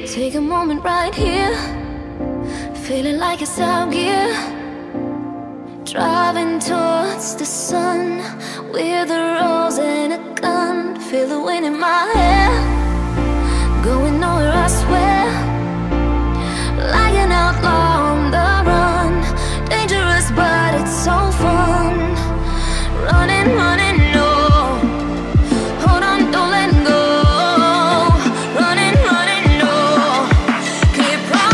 Take a moment right here, feeling like it's out gear. Driving towards the sun with a rose and a gun. Feel the wind in my hair, going nowhere I swear. Like an outlaw on the run, dangerous but it's so fun. Running, running, no, hold on, don't let go. Running, running, no, keep running.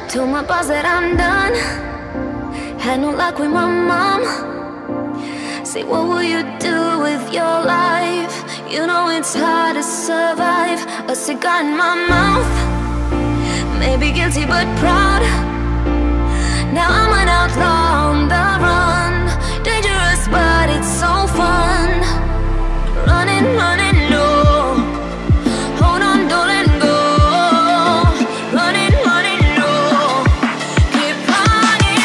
Told my boss that I'm done. Had no luck with my mom. Say, what will you do with your life? You know it's hard to survive. A cigar in my mouth, maybe guilty but proud. Now I'm an outlaw on the run, dangerous but it's so fun. Running, running, no, hold on, don't let go. Running, running, no, keep running.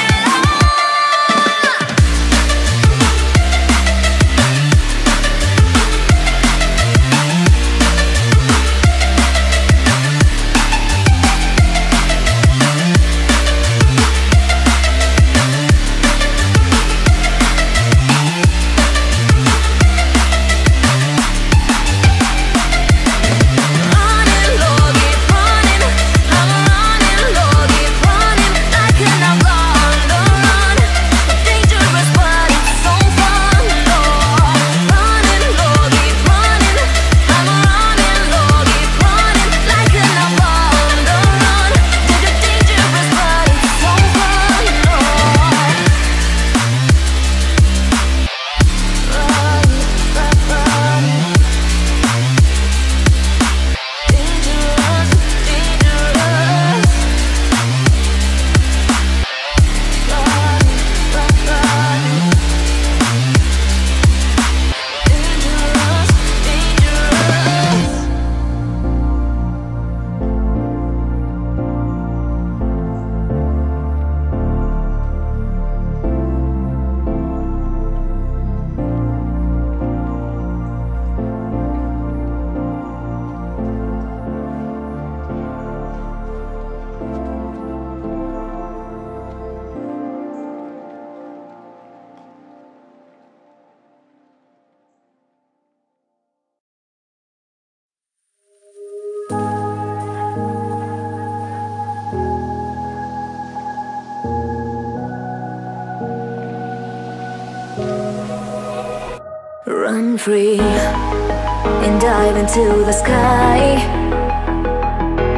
Run free and dive into the sky.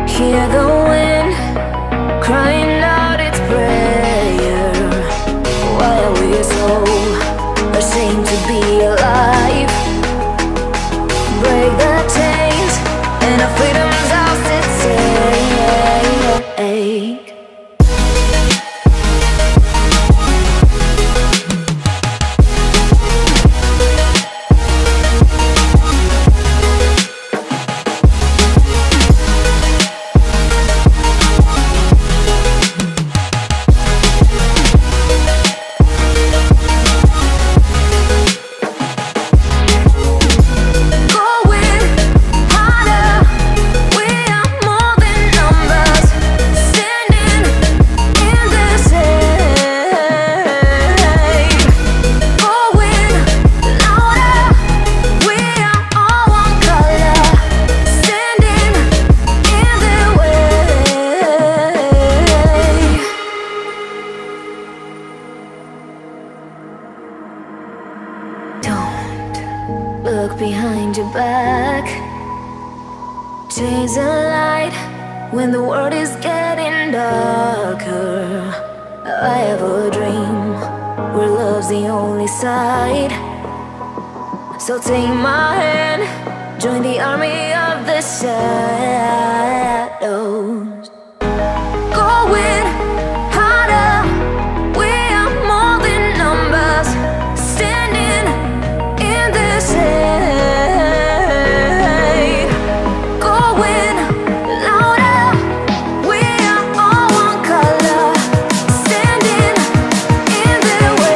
Hear the wind crying out its prayer. Why are we so ashamed to be alive? Break the chains and our freedom's ours to take. When the world is getting darker, I have a dream where love's the only side. So take my hand, join the army of the shadows. Going harder, we are more than numbers, standing in this hate. Going louder, we are all one color, standing in their way.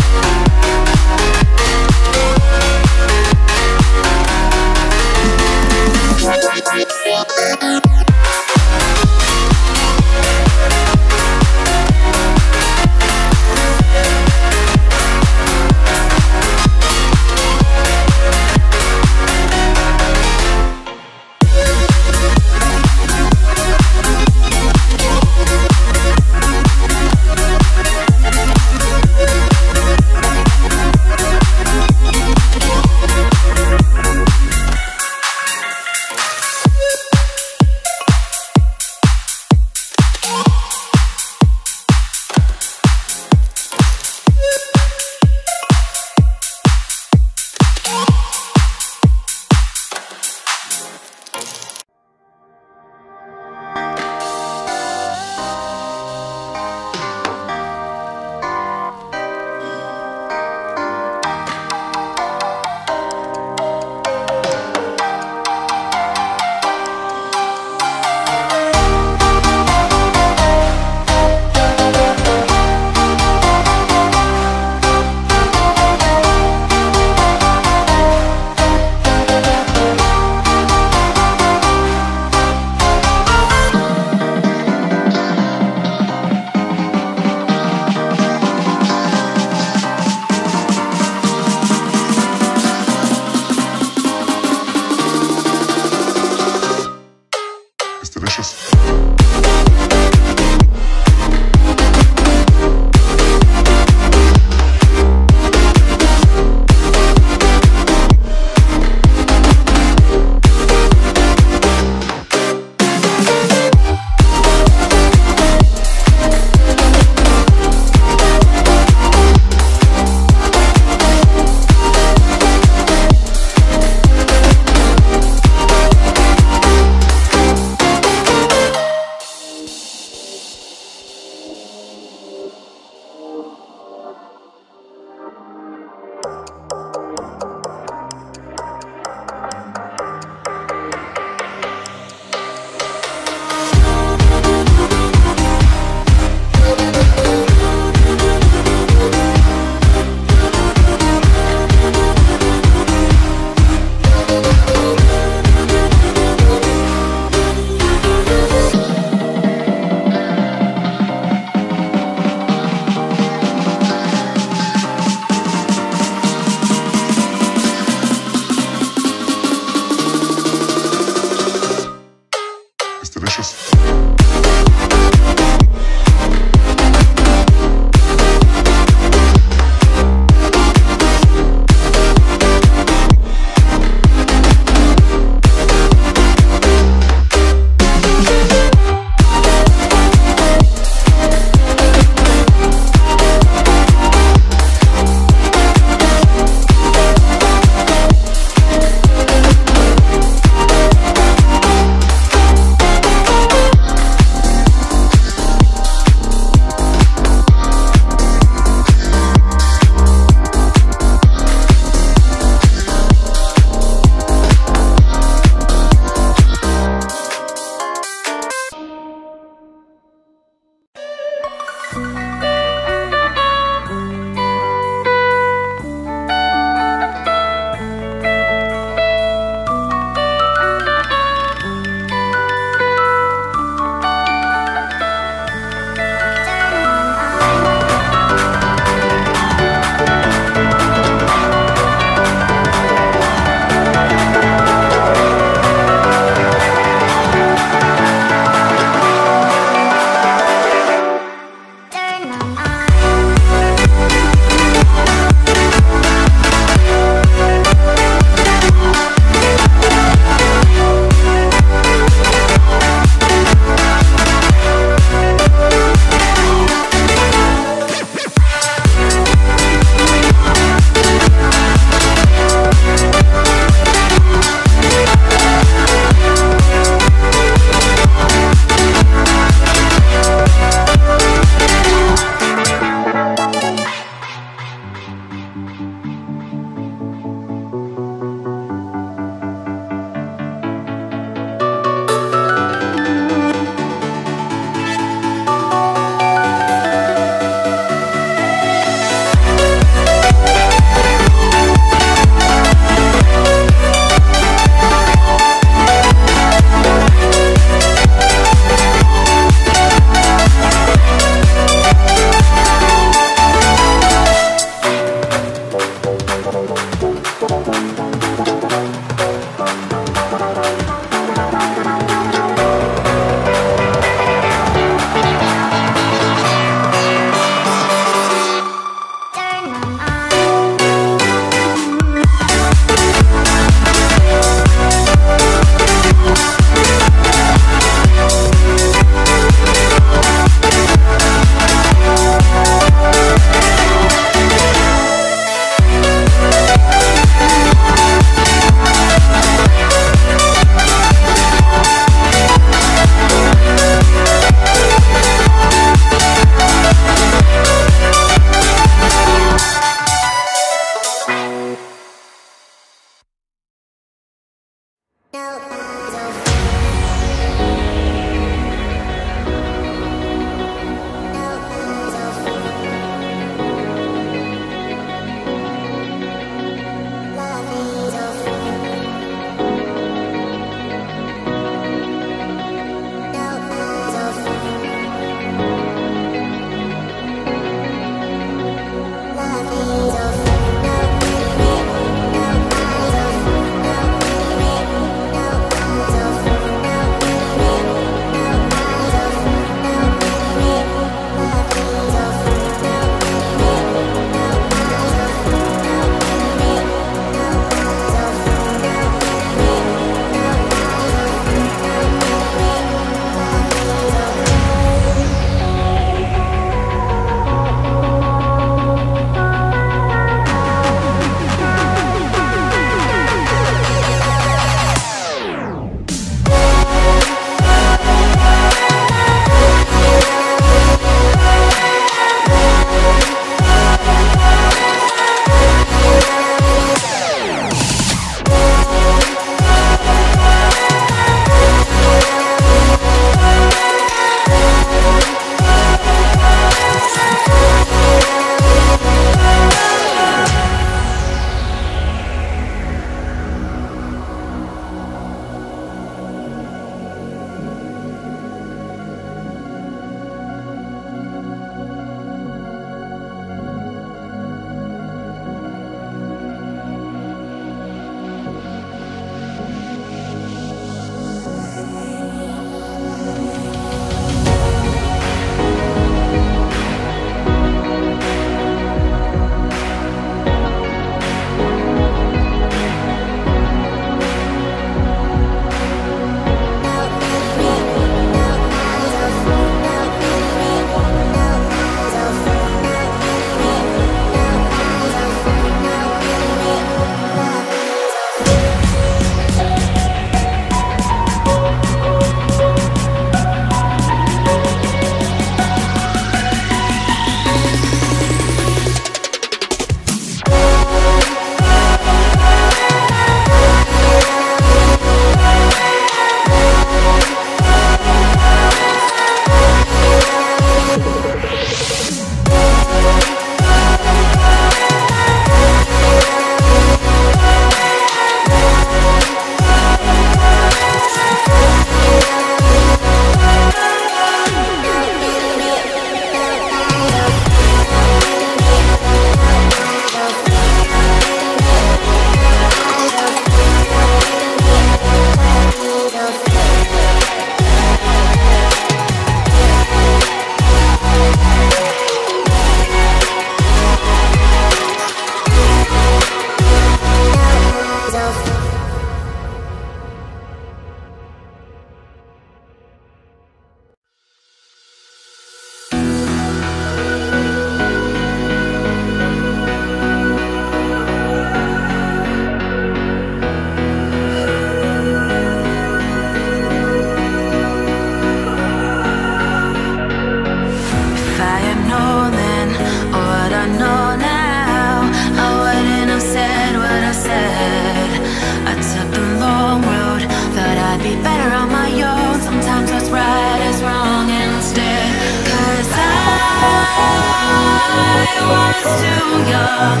was too young,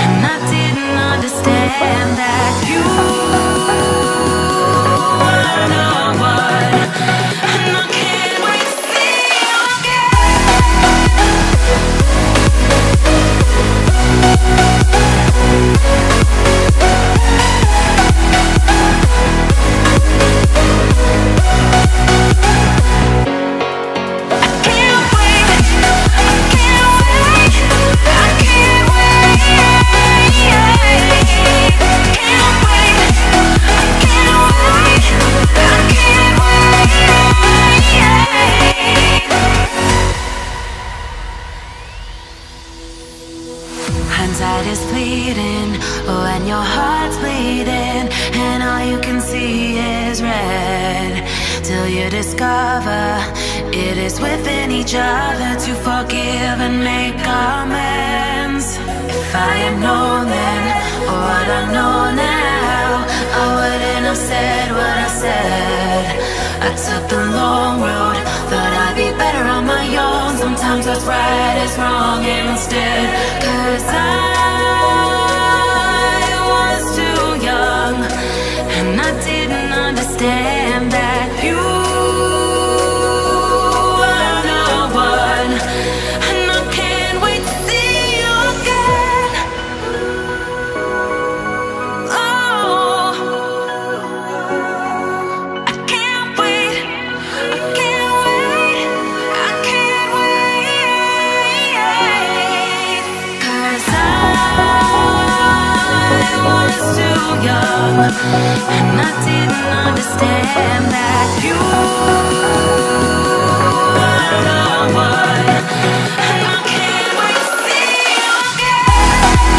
and I didn't understand that you were the one, and I can't wait to see you Hindsight is fleeting, oh, and your heart's bleeding, and all you can see is red, till you discover it is within each other to forgive and make amends. If I had known then, or what I know now, I wouldn't have said what I said. I took the long road, thought I'd be better on my own. Sometimes what's right is wrong instead, 'cause I was too young, and I didn't understand that you were the one, and I can't wait to see you again. Oh, I can't wait, I can't wait, I can't wait, 'cause I was too young, and I didn't understand that you were the one, and I can't wait to see you can't wait.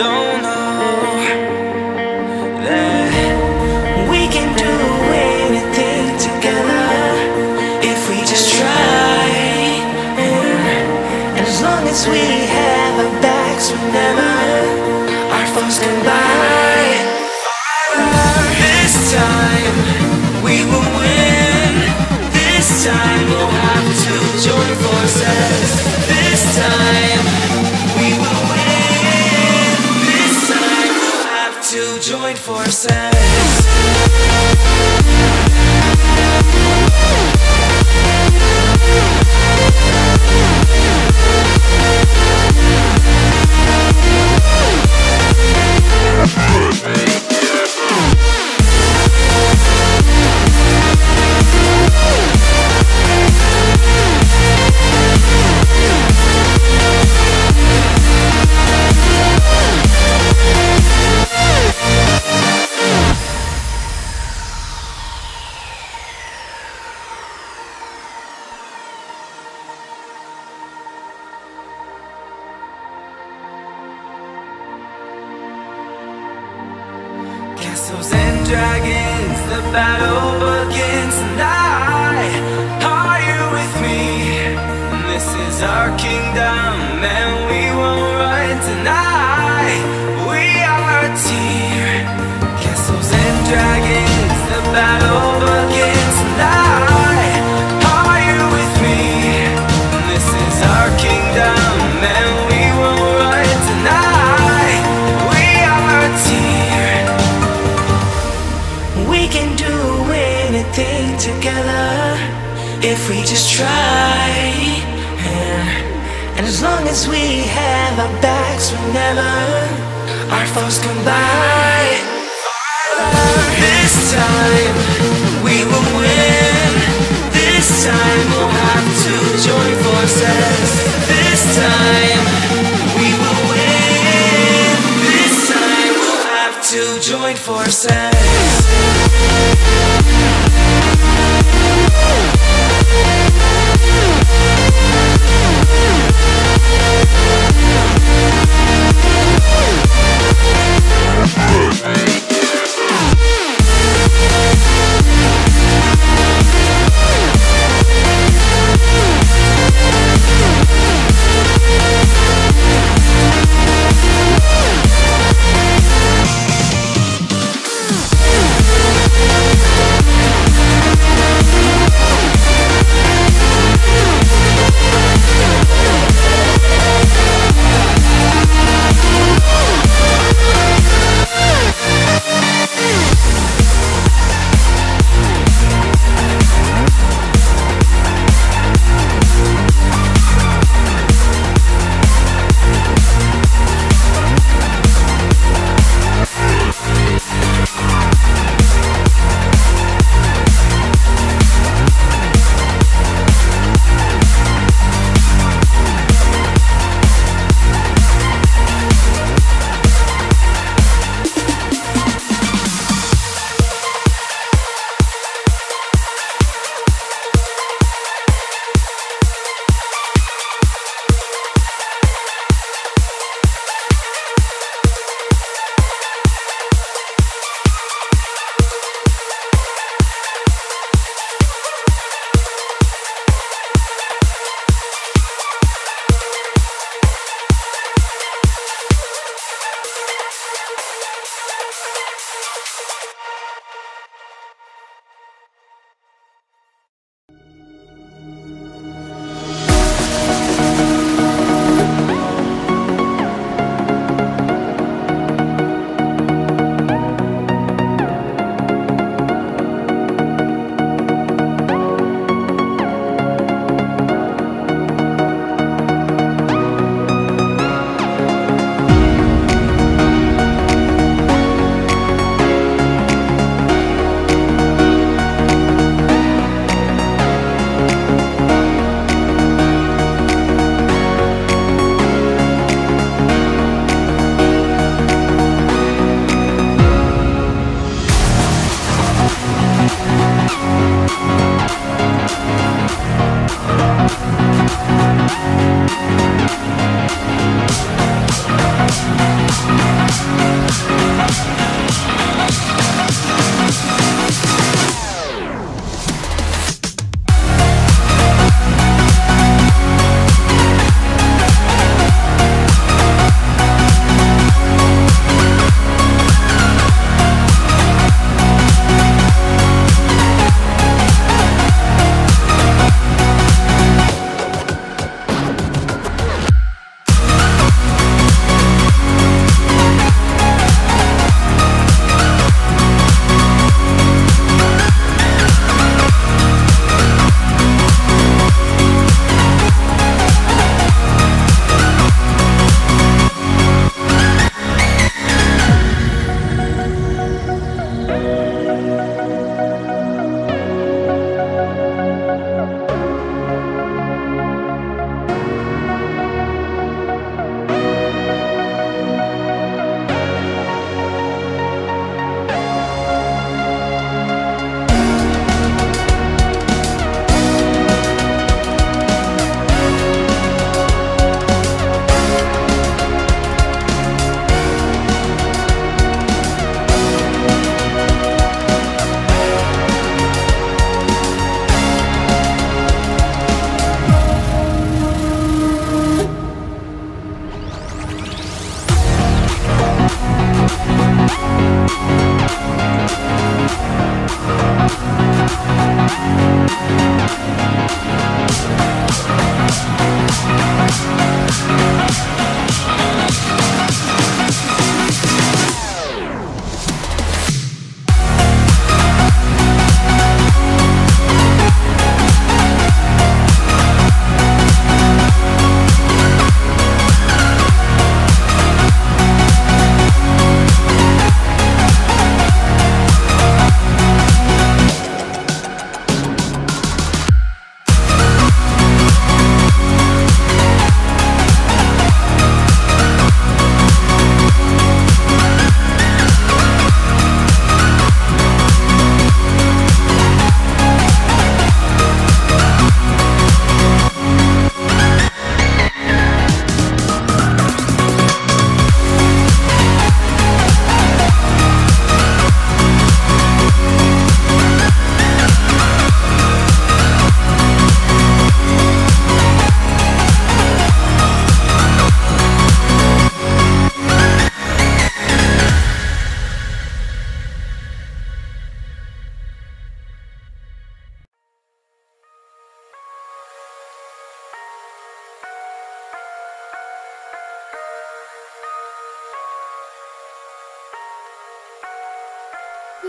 don't know that we can do anything together if we just try. And as long as we have our backs whenever our foes combine, this time we will win. This time we'll have to join forces. This time we will win. This time we'll have to join forces. Castles and dragons, the battle begins tonight. Are you with me? This is our kingdom and we won't run tonight. We are a team. Castles and dragons, the battle begins tonight. Are you with me? This is our kingdom and we won't run tonight. We are a team. We can do anything together if we just try. And as long as we have our backs whenever our foes combine, this time we will win. This time we'll have to join forces. This time we will win. This time we'll have to join forces.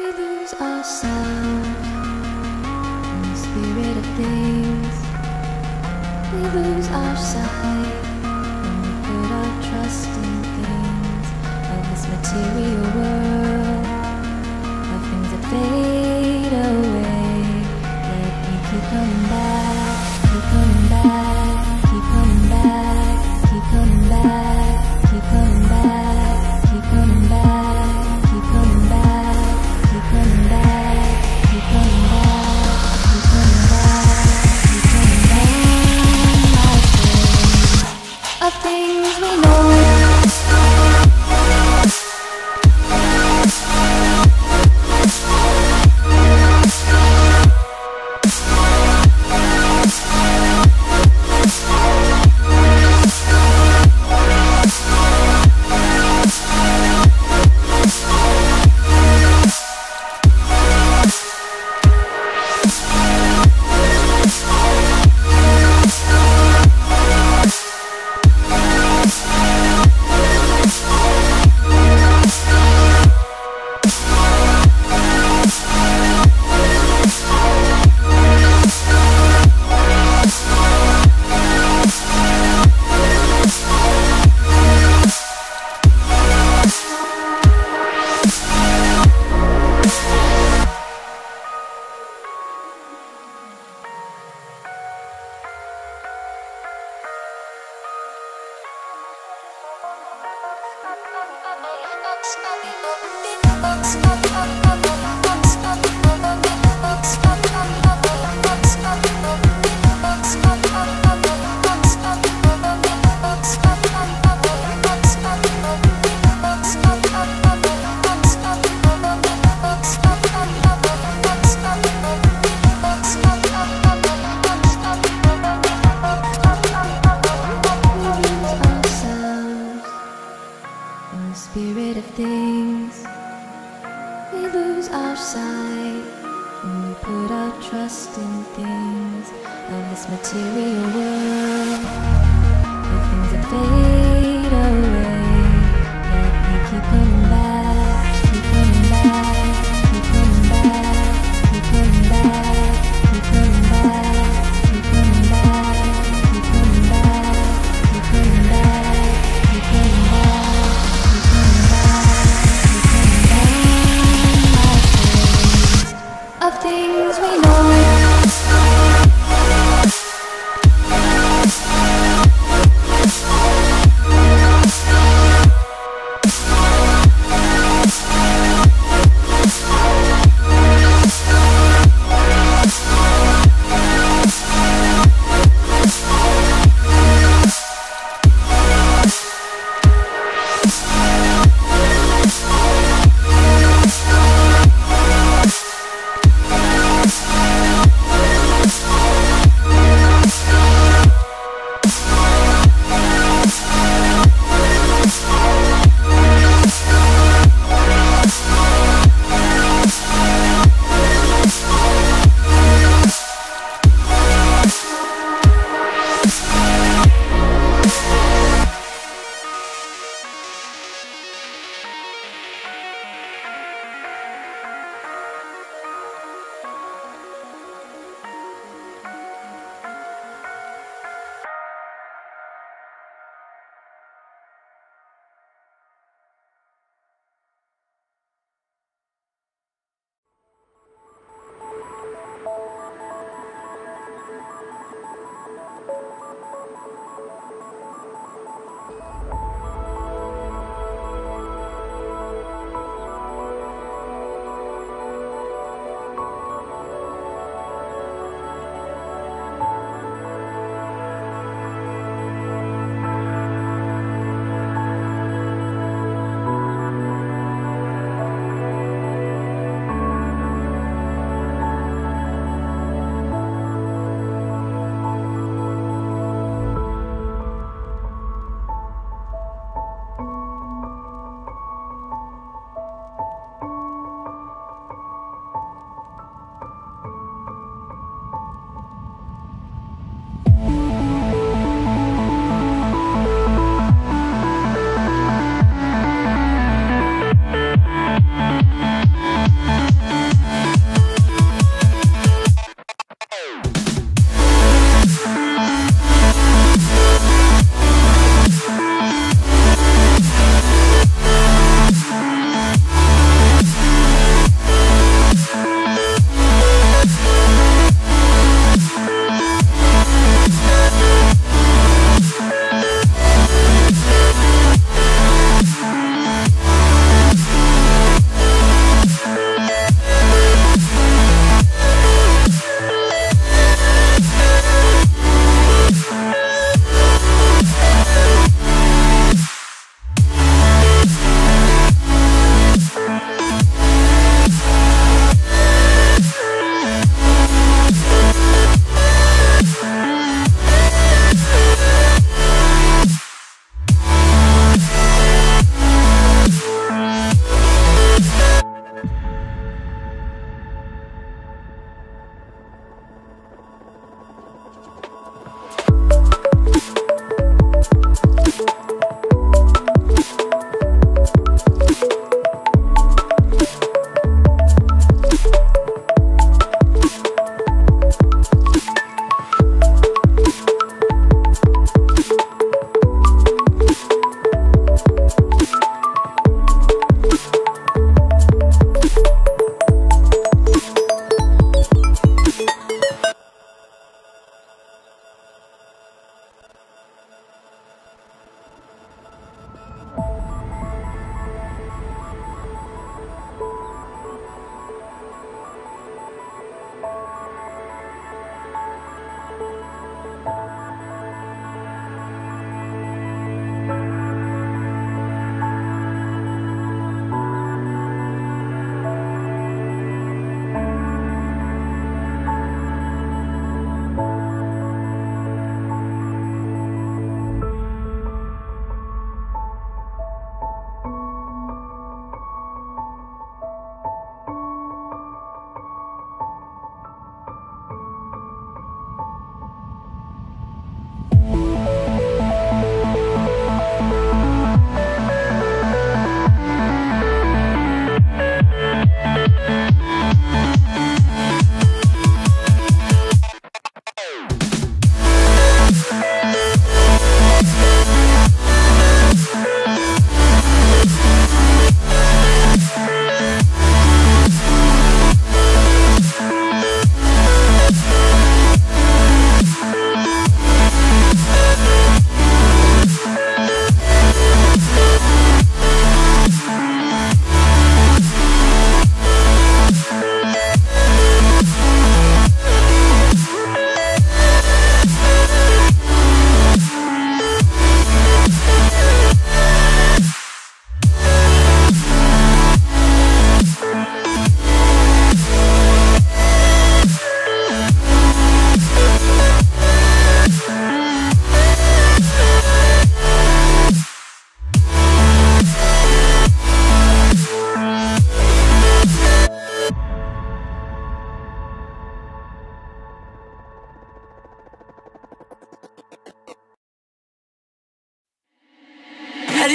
We lose ourselves in the spirit of things. We lose our sight when we put our trust in things of this material world, of things that fade away. Let me keep coming back, keep coming back, keep coming back, keep coming back, keep coming back, keep coming back, keep coming back, keep coming back, keep coming back, keep coming back, keep coming back. Of things we know. Spirit of things, we lose our sight when we put our trust in things of this material world, of things that fade away. Let me keep coming back, keep coming back, keep coming back, keep coming back, keep coming back, keep coming back, keep coming back, keep coming back, keep coming back. Of things we know.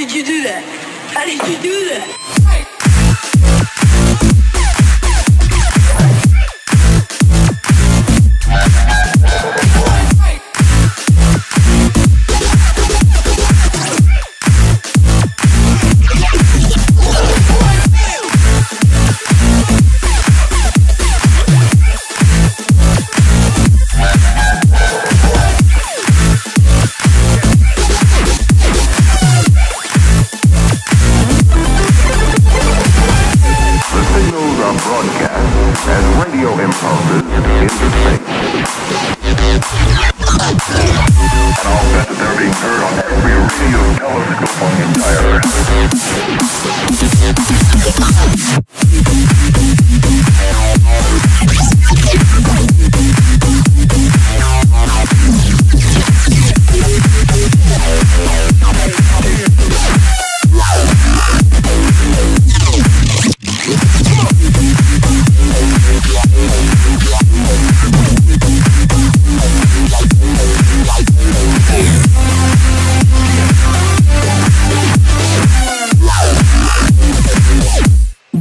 did you do that? How did you do that?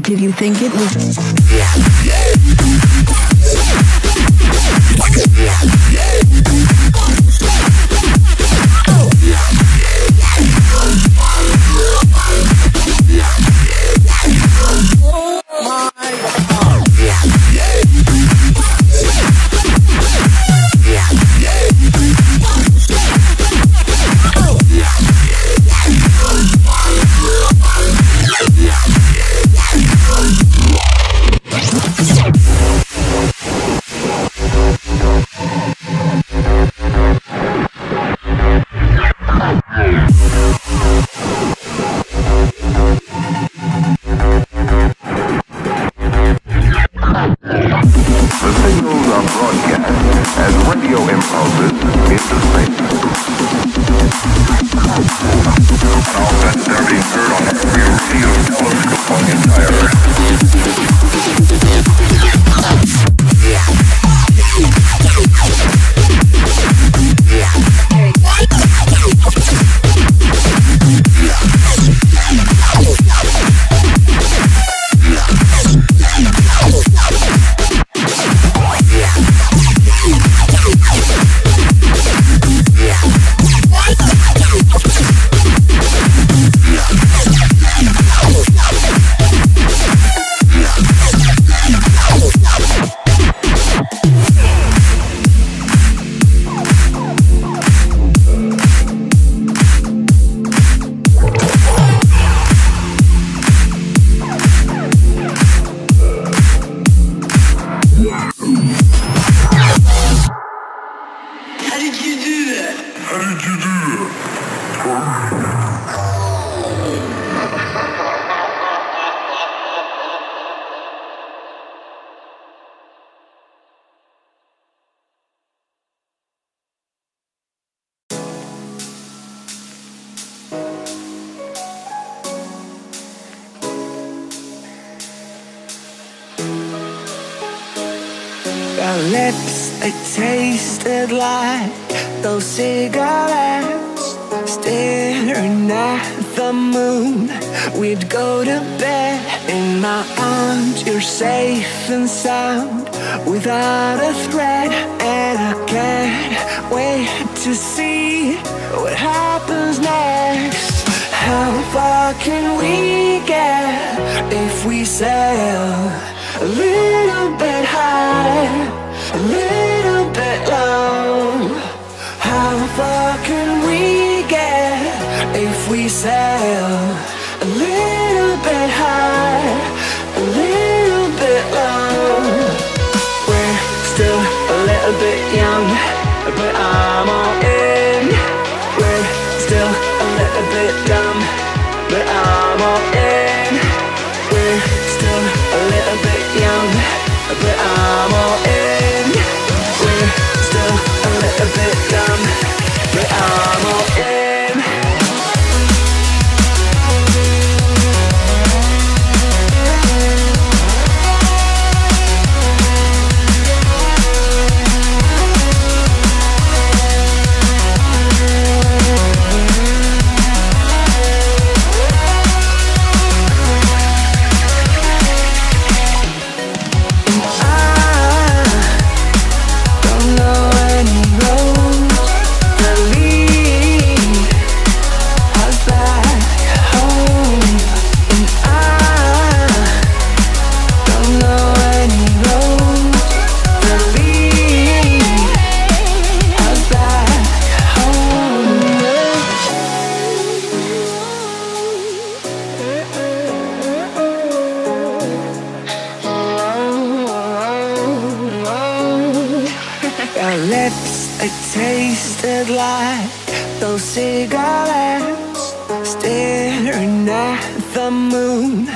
Did you think it was? Our lips, they tasted like those cigarettes. Staring at the moon, we'd go to bed. In my arms, you're safe and sound, without a threat. And I can't wait to see what happens next. How far can we get if we sail a little bit high, a little bit low? How far can we get if we sail a little bit high, a little bit low? We're still a little bit young, but I'm all in. We're still a little bit dumb, but I'm all in. We're still a little bit young, but I'm all in. We're still a little bit dumb, but I'm all in. tasted like those cigarettes, staring at the moon.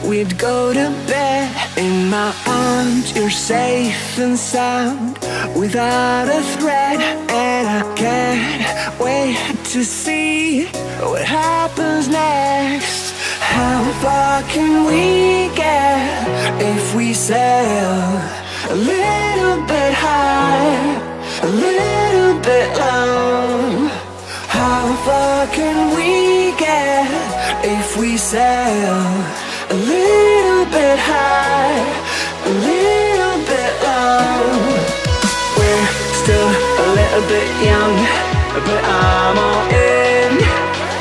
We'd go to bed in my arms, you're safe and sound without a threat. And I can't wait to see what happens next. How far can we get if we sail a little bit high, a little bit low? How far can we get if we sail a little bit high, a little bit low? We're still a little bit young, but I'm all in.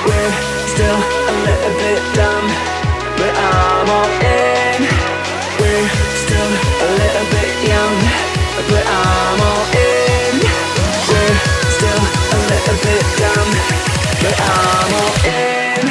We're still a little bit dumb, but I'm all in. We're still a little bit young, but I'm all in. We're still a little bit dumb, but I'm all in.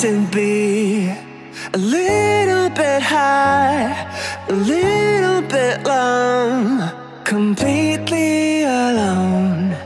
To be a little bit high, a little bit low, completely alone.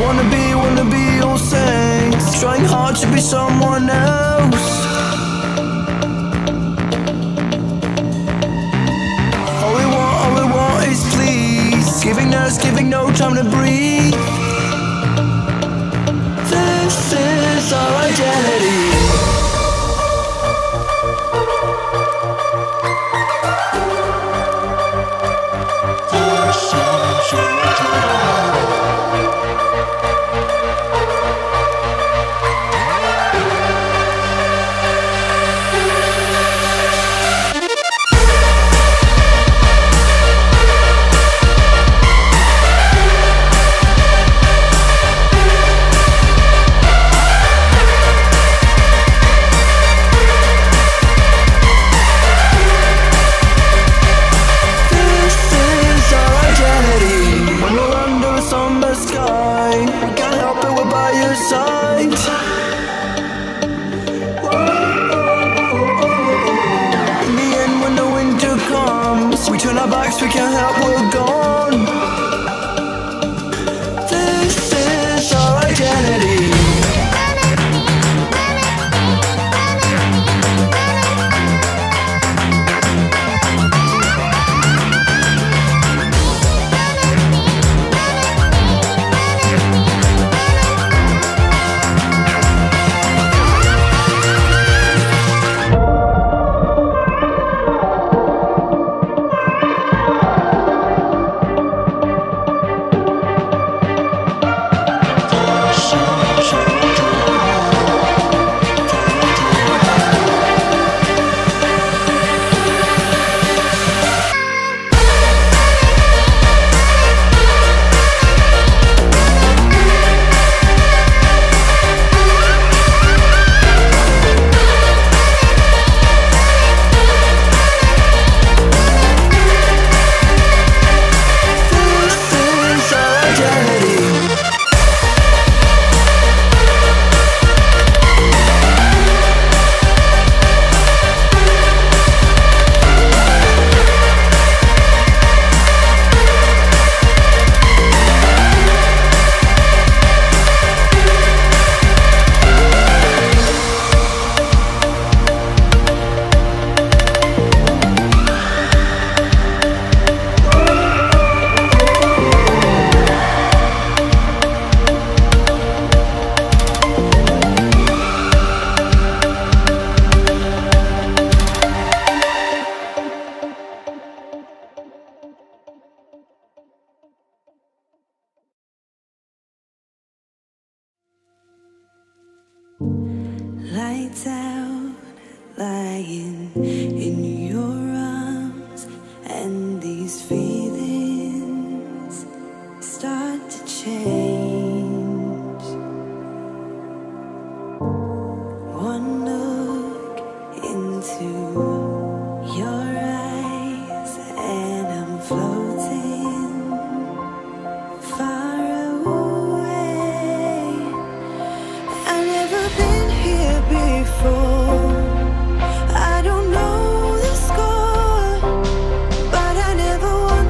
wanna be all saints, trying hard to be someone else. All we want is please, giving no time to breathe. This is our identity. We can't help, we're gone. This is our identity. Lights out, lying in your arms, and these feelings start to change. One look into your eyes, and I'm floating far away. I've never been here before. I don't know the score, but I never want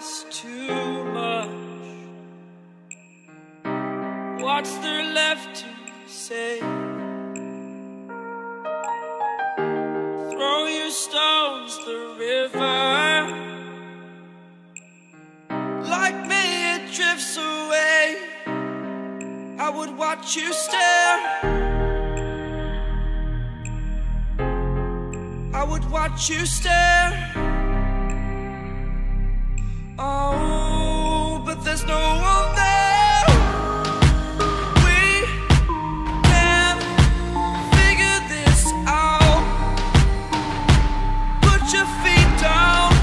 is too much. What's there left to say? Throw your stones the river. Like me it drifts away. I would watch you stare. I would watch you stare. Oh, but there's no one there. We can figure this out. Put your feet down.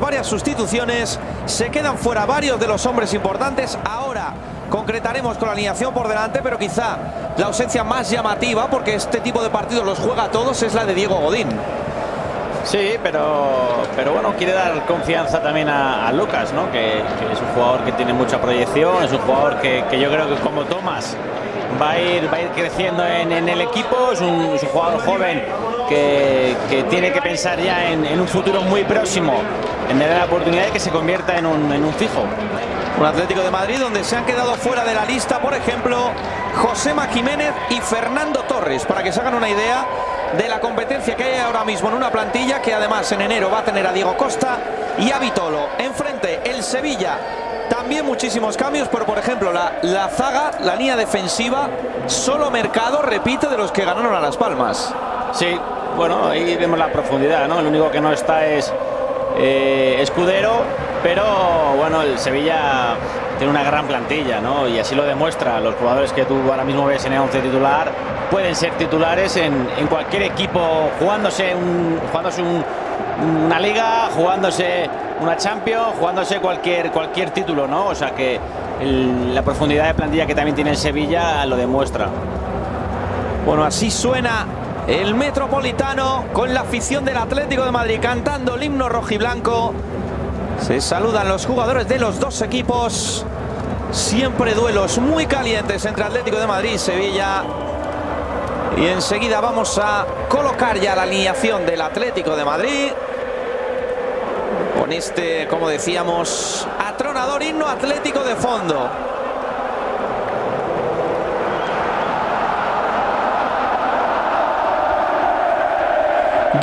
varias sustituciones, se quedan fuera varios de los hombres importantes. Ahora concretaremos con la alineación por delante, pero quizá la ausencia más llamativa, porque este tipo de partidos los juega a todos, es la de Diego Godín. Sí, pero bueno, quiere dar confianza también a Lucas, ¿no? Que es un jugador que tiene mucha proyección, es un jugador que yo creo que como Tomás va a ir creciendo en el equipo. Es un jugador joven que tiene que pensar ya en un futuro muy próximo, en tener la oportunidad de que se convierta en un fijo. Un Atlético de Madrid donde se han quedado fuera de la lista, por ejemplo, Josema Jiménez y Fernando Torres, para que se hagan una idea de la competencia que hay ahora mismo en una plantilla que además en enero va a tener a Diego Costa y a Vitolo. Enfrente el Sevilla, también muchísimos cambios, pero por ejemplo la zaga, la línea defensiva, solo Mercado repite de los que ganaron a Las Palmas. Sí, bueno, ahí vemos la profundidad, ¿no? El único que no está es Escudero, pero bueno, el Sevilla tiene una gran plantilla, ¿no? Y así lo demuestra. Los jugadores que tú ahora mismo ves en el 11 titular pueden ser titulares en cualquier equipo, jugándose una Liga, jugándose una Champions, jugándose cualquier título, ¿no? O sea que la profundidad de plantilla que también tiene el Sevilla lo demuestra. Bueno, así suena el Metropolitano con la afición del Atlético de Madrid cantando el himno rojiblanco. Se saludan los jugadores de los dos equipos. Siempre duelos muy calientes entre Atlético de Madrid y Sevilla. Y enseguida vamos a colocar ya la alineación del Atlético de Madrid. Con este, como decíamos, atronador himno atlético de fondo.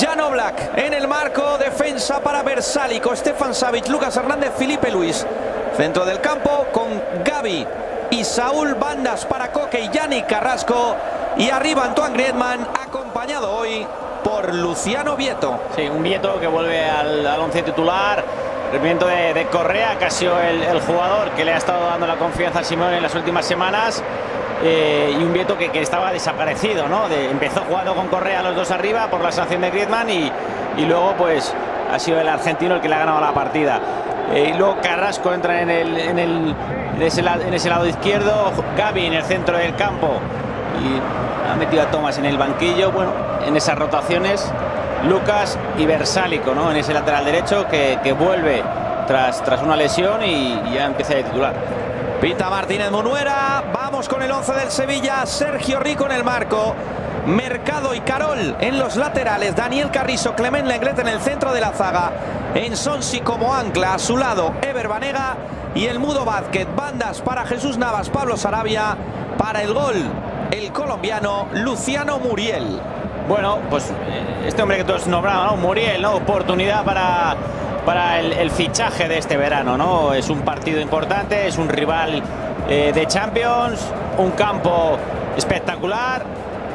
Jan Oblak en el marco, defensa para Versálico, Stefan Savic, Lucas Hernández, Felipe Luis. Centro del campo con Gavi y Saúl, bandas para Coque y Yannick Carrasco. Y arriba Antoine Griezmann, acompañado hoy por Luciano Vieto. Sí, un Vieto que vuelve al 11 titular. Rendimiento de Correa, que ha sido el jugador que le ha estado dando la confianza a Simeone en las últimas semanas. Y un Vieto que estaba desaparecido, ¿no? Empezó jugando con Correa los dos arriba por la sanción de Griezmann y luego pues ha sido el argentino el que le ha ganado la partida. Y luego Carrasco entra en ese lado izquierdo, Gavi en el centro del campo y ha metido a Tomás en el banquillo. Bueno, en esas rotaciones Lucas y Versálico, ¿no? En ese lateral derecho que vuelve tras una lesión y ya empieza a titular. Pita Martínez Munuera. Vamos con el 11 del Sevilla. Sergio Rico en el marco, Mercado y Carol en los laterales, Daniel Carrizo, Clement Lenglet en el centro de la zaga, Ensonsi como ancla, a su lado Ever Banega y el Mudo Vázquez. Bandas para Jesús Navas, Pablo Sarabia. Para el gol, el colombiano Luciano Muriel. Bueno, pues este hombre que tú has nombrado, ¿no? Muriel, ¿no? Oportunidad para el fichaje de este verano, ¿no? Es un partido importante, es un rival de Champions, un campo espectacular,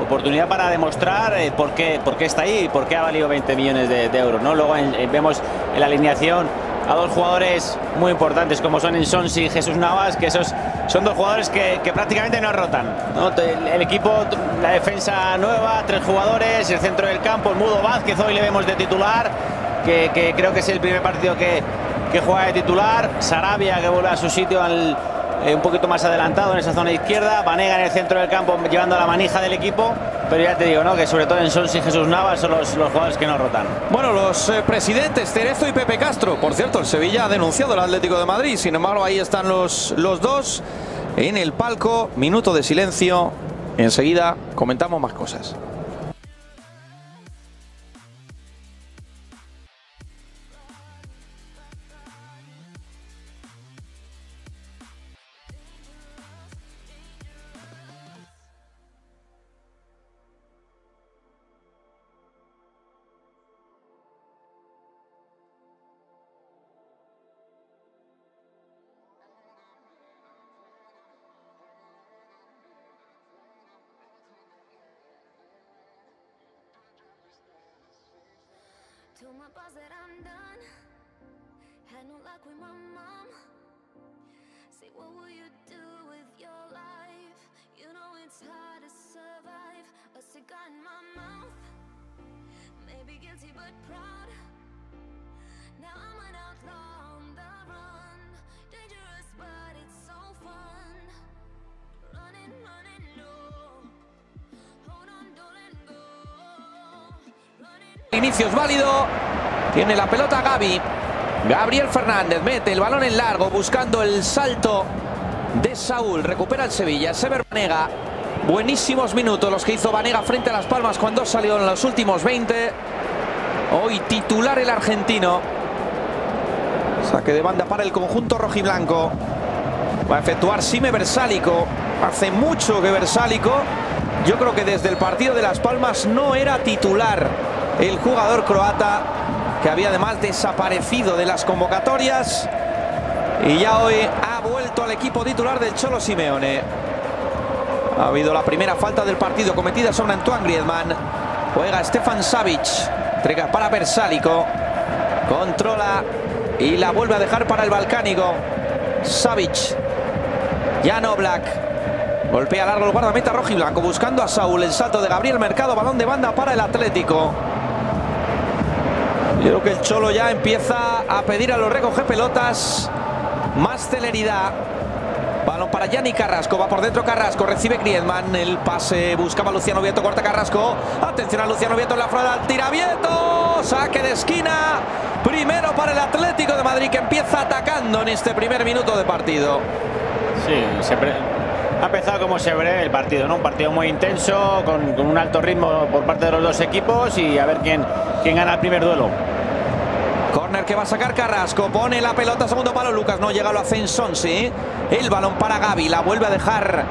oportunidad para demostrar por qué está ahí, por qué ha valido 20 millones de euros, ¿no? Luego vemos en la alineación a dos jugadores muy importantes como son Ensonsi y Jesús Navas, que esos son dos jugadores que prácticamente no rotan, ¿no? El equipo, la defensa nueva, 3 jugadores, el centro del campo, el Mudo Vázquez hoy le vemos de titular, que creo que es el primer partido que juega de titular. Sarabia que vuelve a su sitio un poquito más adelantado en esa zona izquierda. Banega en el centro del campo llevando la manija del equipo. Pero ya te digo, ¿no? Que sobre todo en Sons y Jesús Navas son los jugadores que no rotan. Bueno, los presidentes Cerezo y Pepe Castro. Por cierto, el Sevilla ha denunciado al Atlético de Madrid. Sin embargo, ahí están los dos en el palco. Minuto de silencio. Enseguida comentamos más cosas. Told my boss that I'm done. Had no luck with my mom. Say, what will you do with your life? You know it's hard to survive. A cigar in my mouth. Maybe guilty but proud. Now I'm an outlaw. El inicio es válido. Tiene la pelota Gavi. Gabriel Fernández mete el balón en largo buscando el salto de Saúl. Recupera el Sevilla. Sever Banega. Buenísimos minutos los que hizo Banega frente a Las Palmas cuando salió en los últimos 20. Hoy titular el argentino. Saque de banda para el conjunto rojiblanco. Va a efectuar Sime Versálico. Hace mucho que Versálico, yo creo que desde el partido de Las Palmas no era titular el jugador croata, que había además desaparecido de las convocatorias. Y ya hoy ha vuelto al equipo titular del Cholo Simeone. Ha habido la primera falta del partido cometida sobre Antoine Griezmann. Juega Stefan Savic. Entrega para Versálico. Controla y la vuelve a dejar para el balcánico. Savic. Jan Oblak. Golpea largo el guardameta rojiblanco buscando a Saúl. El salto de Gabriel Mercado. Balón de banda para el Atlético. Yo creo que el Cholo ya empieza a pedir a los recoge pelotas más celeridad. Balón para Yanni Carrasco. Va por dentro Carrasco. Recibe Griezmann. El pase buscaba Luciano Vieto. Corta Carrasco. Atención a Luciano Vieto en la frontal. Tira Vieto. Saque de esquina. Primero para el Atlético de Madrid, que empieza atacando en este primer minuto de partido. Sí, siempre ha empezado como se ve el partido, ¿no? Un partido muy intenso, con un alto ritmo por parte de los dos equipos, y a ver quién gana el primer duelo. Córner que va a sacar Carrasco. Pone la pelota, segundo palo. Lucas no llega, lo hace en Sonsi. El balón para Gavi. La vuelve a dejar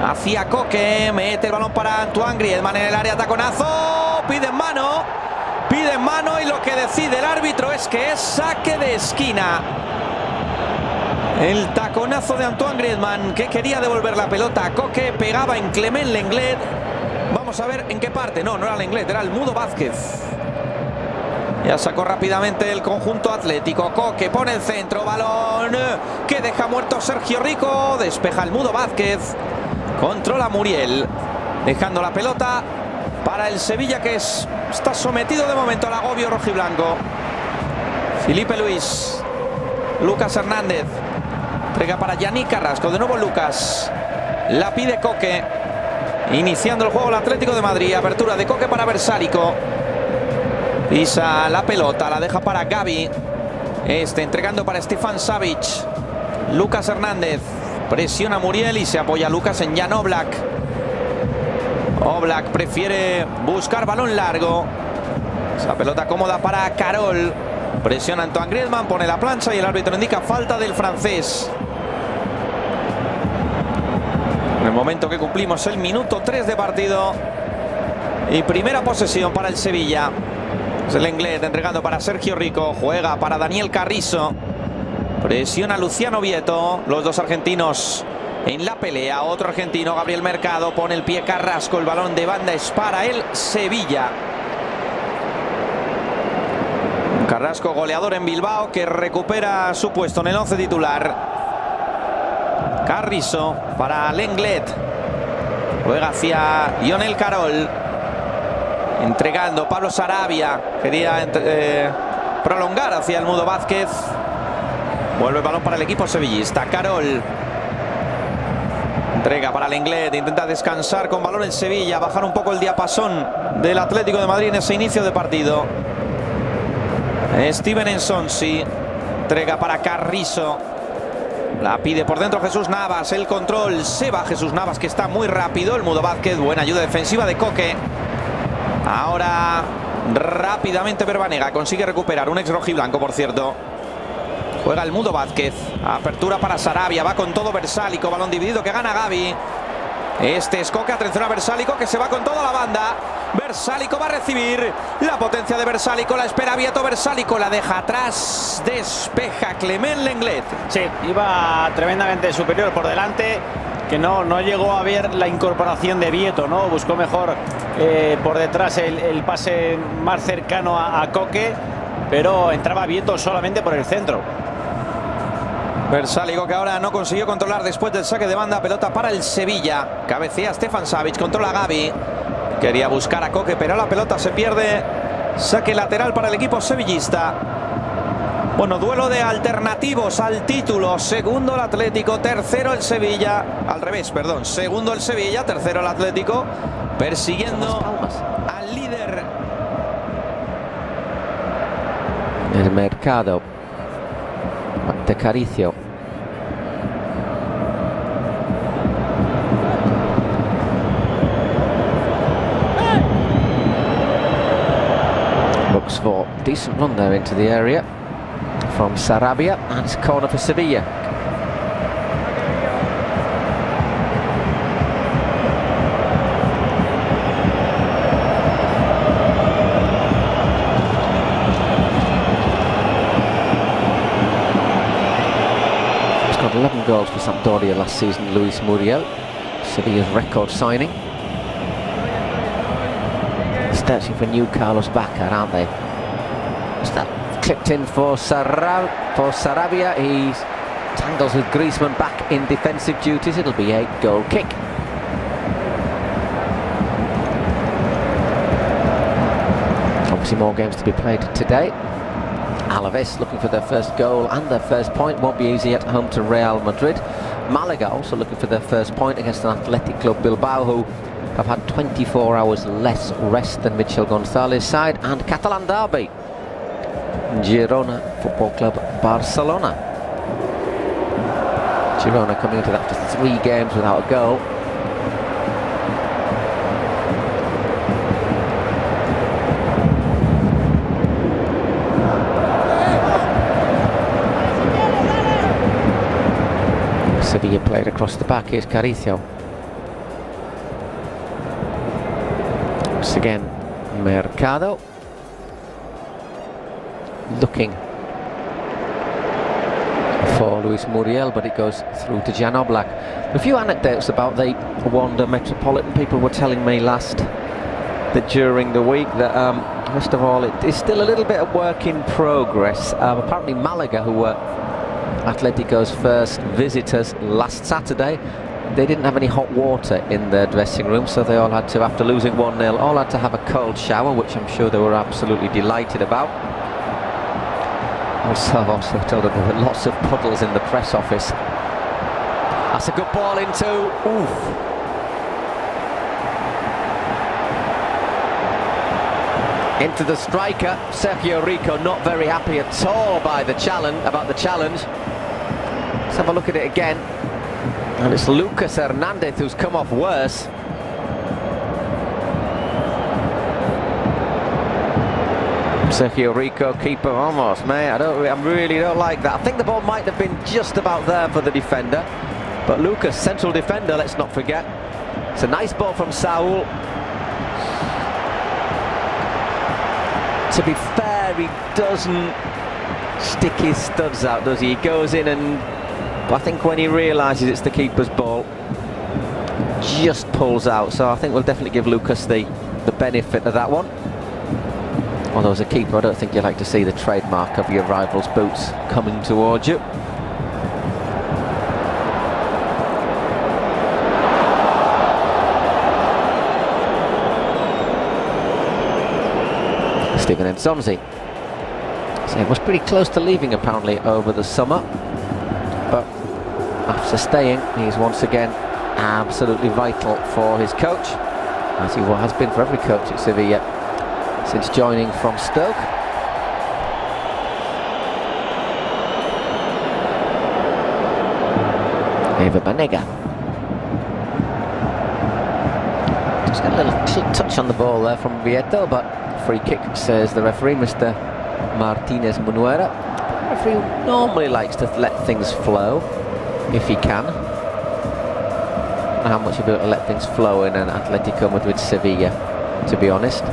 hacia Coque. Mete el balón para Antoine Griezmann en el área. Taconazo. Pide en mano. Pide en mano y lo que decide el árbitro es que es saque de esquina. El taconazo de Antoine Griezmann, que quería devolver la pelota a Coque. Pegaba en Clement Lenglet. Vamos a ver en qué parte. No, no era Lenglet, era el Mudo Vázquez. Ya sacó rápidamente el conjunto atlético. Coque pone el centro. Balón que deja muerto Sergio Rico. Despeja el Mudo Vázquez. Controla Muriel. Dejando la pelota para el Sevilla, que está sometido de momento al agobio rojiblanco. Felipe Luis. Lucas Hernández. Entrega para Yanni Carrasco. De nuevo Lucas. La pide Coque. Iniciando el juego el Atlético de Madrid. Apertura de Coque para Versálico. Pisa la pelota. La deja para Gavi. Entregando para Stefan Savic. Lucas Hernández. Presiona Muriel y se apoya Lucas en Jan Oblak. Oblak prefiere buscar balón largo. Esa pelota cómoda para Carol. Presiona Antoine Griezmann, pone la plancha y el árbitro indica falta del francés. En el momento que cumplimos el minuto 3 de partido. Y primera posesión para el Sevilla. Es el Lenglet entregando para Sergio Rico. Juega para Daniel Carrizo. Presiona Luciano Vieto. Los dos argentinos en la pelea. Otro argentino, Gabriel Mercado. Pone el pie Carrasco. El balón de banda es para el Sevilla. Carrasco, goleador en Bilbao, que recupera su puesto en el 11 titular. Carrizo para Lenglet. Juega hacia Lionel Carol. Entregando Pablo Sarabia. Quería prolongar hacia el Mudo Vázquez. Vuelve el balón para el equipo sevillista. Carol. Entrega para Lenglet. Intenta descansar con balón en Sevilla. Bajar un poco el diapasón del Atlético de Madrid en ese inicio de partido. Steven Ensonsi. Entrega para Carrizo. La pide por dentro Jesús Navas. El control. Se va Jesús Navas, que está muy rápido. El Mudo Vázquez. Buena ayuda defensiva de Coque. Ahora rápidamente Verbanega consigue recuperar. Un ex rojiblanco, por cierto. Juega el Mudo Vázquez. Apertura para Sarabia. Va con todo Versálico. Balón dividido que gana Gavi. Es Coque. Atención a Versálico, que se va con toda la banda. Versálico va a recibir. La potencia de Versálico. La espera Vieto. Versálico la deja atrás. Despeja Clement Lenglet. Sí, iba tremendamente superior por delante. Que no llegó a ver la incorporación de Vieto, ¿no? Buscó mejor por detrás el pase más cercano a Coque. Pero entraba Vieto solamente por el centro. Versálico, que ahora no consiguió controlar después del saque de banda. Pelota para el Sevilla. Cabecea Stefan Savic. Controla Gavi. Quería buscar a Coque, pero la pelota se pierde. Saque lateral para el equipo sevillista. Bueno, duelo de alternativos al título. Segundo el Atlético, tercero el Sevilla. Al revés, perdón. Segundo el Sevilla, tercero el Atlético. Persiguiendo al líder El Mercado. Back to Caricio. Looks for a decent run there into the area from Sarabia, and it's a corner for Sevilla. He's got 11 goals for Sampdoria last season, Luis Muriel, Sevilla's record signing. Searching for new Carlos Bacca, aren't they? Is that clipped in for Sarabia? He tangles with Griezmann back in defensive duties. It'll be a goal kick. Obviously more games to be played today. Alaves looking for their first goal and their first point. Won't be easy at home to Real Madrid. Malaga also looking for their first point against an Athletic Club Bilbao, who have had 24 hours less rest than Mitchell Gonzalez's side. And Catalan derby, Girona Football Club Barcelona. Girona coming into that after 3 games without a goal. Sevilla played across the back. Here's Caricio. Once again, Mercado. Looking for Luis Muriel, but it goes through to Jan Oblak. A few anecdotes about the Wanda Metropolitan. People were telling me that during the week that first of all, it is still a little bit of work in progress. Apparently Malaga, who were Atletico's first visitors last Saturday, they didn't have any hot water in their dressing room, so they all had to, after losing 1-0, all had to have a cold shower, which I'm sure they were absolutely delighted about. Also told that there were lots of puddles in the press office. That's a good ball into... Oof. Into the striker, Sergio Rico, not very happy at all by the challenge. Let's have a look at it again. And it's Lucas Hernandez who's come off worse. Sergio Rico, keeper, almost, mate. I really don't like that. I think the ball might have been just about there for the defender. But Lucas, central defender, let's not forget. It's a nice ball from Saul. To be fair, he doesn't stick his studs out, does he? He goes in, and I think when he realises it's the keeper's ball, just pulls out. So I think we'll definitely give Lucas the benefit of that one. Although as a keeper, I don't think you like to see the trademark of your rival's boots coming towards you. Steven Nsonzi. So he was pretty close to leaving apparently over the summer, but after staying, he's once again absolutely vital for his coach, as he has been for every coach at Sevilla since joining from Stoke. Eva Banega. Just got a little touch on the ball there from Vieto, but free kick, says the referee, Mr. Martinez Munuera. The referee normally likes to let things flow, if he can. I don't know how much you'll be able to let things flow in an Atletico Madrid Sevilla, to be honest.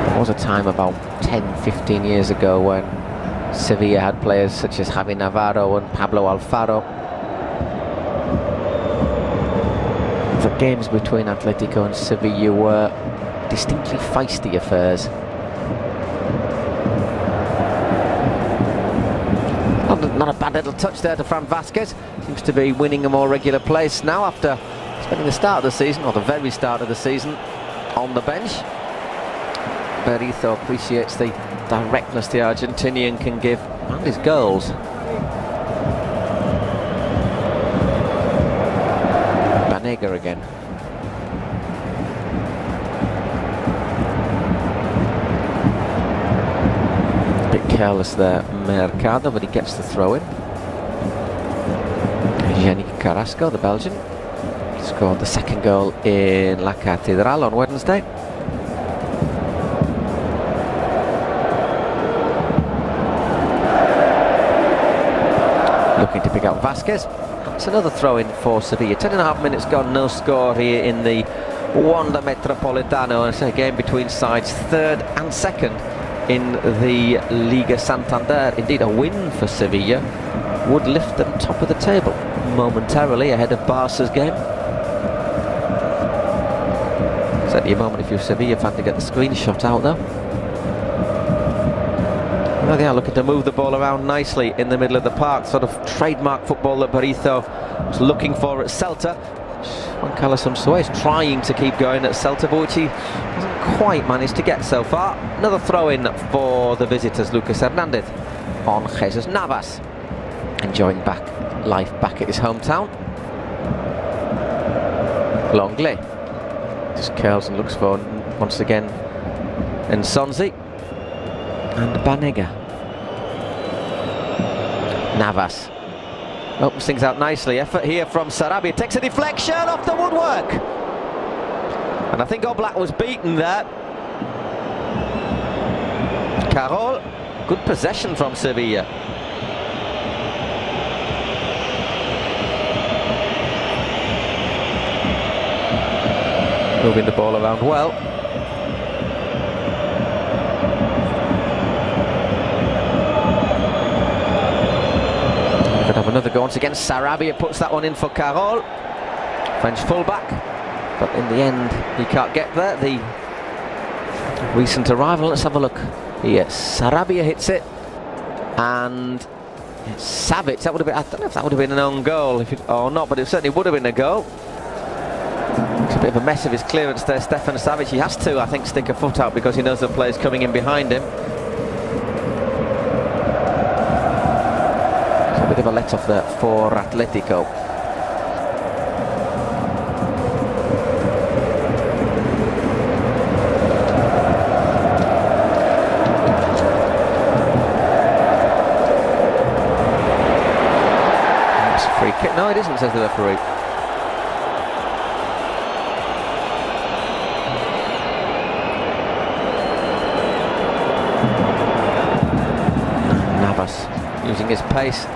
There was a time about 10-15 years ago when Sevilla had players such as Javi Navarro and Pablo Alfaro. The games between Atletico and Sevilla were distinctly feisty affairs. Not a bad little touch there to Fran Vasquez. Seems to be winning a more regular place now after spending the start of the season, or the very start of the season, on the bench. Berizzo appreciates the directness the Argentinian can give and his goals. Banega again. careless there, Mercado, but he gets the throw in. Yannick Carrasco, the Belgian, scored the second goal in La Catedral on Wednesday. Looking to pick out Vasquez. It's another throw in for Sevilla. 10.5 minutes gone, no score here in the Wanda Metropolitano. It's a game between sides, third and second in the Liga Santander. Indeed, a win for Sevilla would lift them top of the table momentarily ahead of Barca's game. Certainly a moment if you're a Sevilla fan to get the screenshot out though. Well, they are looking to move the ball around nicely in the middle of the park, sort of trademark football that Berizzo was looking for at Celta. Juan Carlos Unzué is trying to keep going at Celta, but which he hasn't quite managed to get so far. Another throw-in for the visitors, Lucas Hernandez on Jesus Navas, enjoying life back at his hometown. Longley just curls and looks for, once again, Nsonzi and Banega. Navas opens things out nicely. Effort here from Sarabia. Takes a deflection off the woodwork. And I think Oblak was beaten there. Carol, good possession from Sevilla. Moving the ball around well. Could have another go once again. Sarabia puts that one in for Carol, French fullback, but in the end he can't get there. The recent arrival, let's have a look here. Sarabia hits it, and Savic, that would have been, I don't know if that would have been an own goal or not, but it certainly would have been a goal. It's a bit of a mess of his clearance there, Stefan Savic. He has to, I think, stick a foot out because he knows the player's coming in behind him. It's a bit of a let-off there for Atletico. That's a free kick. No, it isn't, says the referee. Using his pace,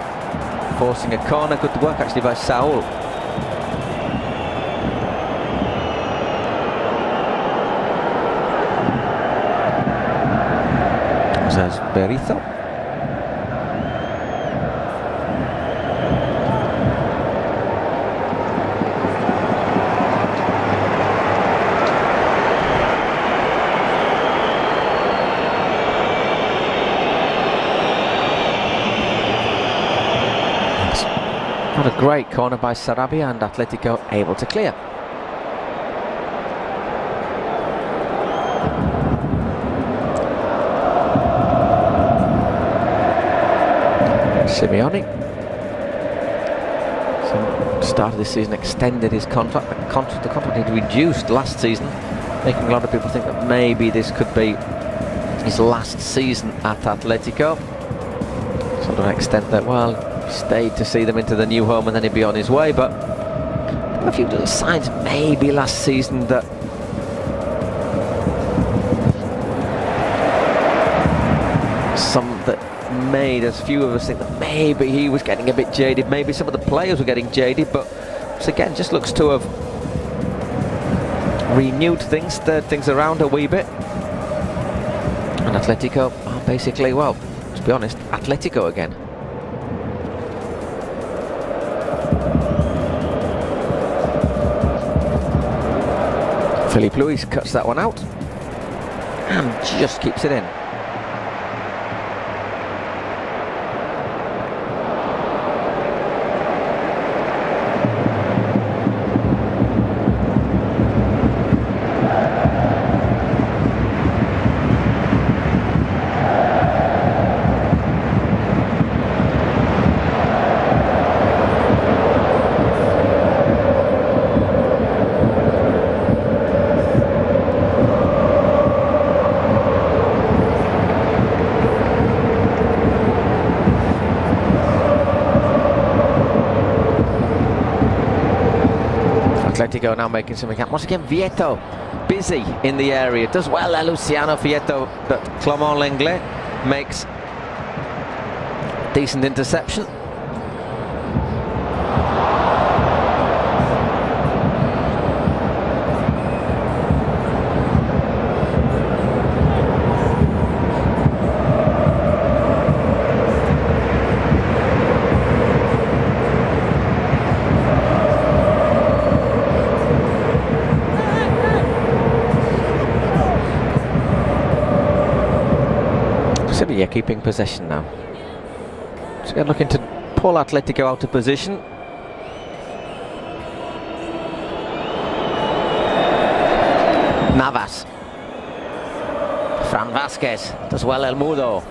forcing a corner. Good work actually by Saul. There's Berizzo. What a great corner by Sarabia, and Atletico able to clear. Simeone, start of this season, extended his contract. The contract had reduced last season, making a lot of people think that maybe this could be his last season at Atletico. Sort of an extent that, well, stayed to see them into the new home and then he'd be on his way, but a few little signs maybe last season that made as few of us think that maybe he was getting a bit jaded, maybe some of the players were getting jaded, but once again just looks to have renewed things, stirred things around a wee bit, and Atletico are basically, well, to be honest, Atletico again. Philippe Luis cuts that one out and just keeps it in. Atletico now making something happen. Once again, Vieto busy in the area. Does well there, Luciano Vieto, but Clement Lenglet makes decent interception. Sevilla keeping possession now. So they're looking to pull Atletico out of position. Navas. Fran Vasquez does well. El Mudo.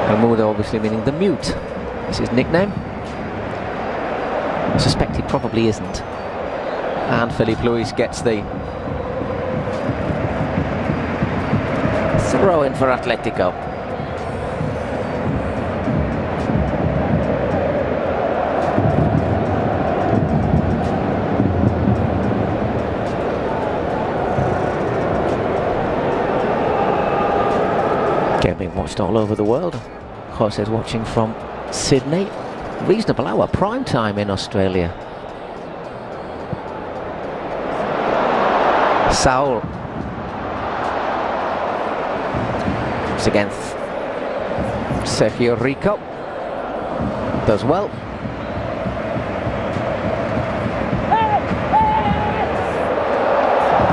El Mudo obviously meaning the mute. Is his nickname. I suspect he probably isn't. And Felipe Luis gets the throw in for Atletico. Game being watched all over the world. Jose's watching from Sydney. Reasonable hour, prime time in Australia. Saul. Once again, Sergio Rico does well.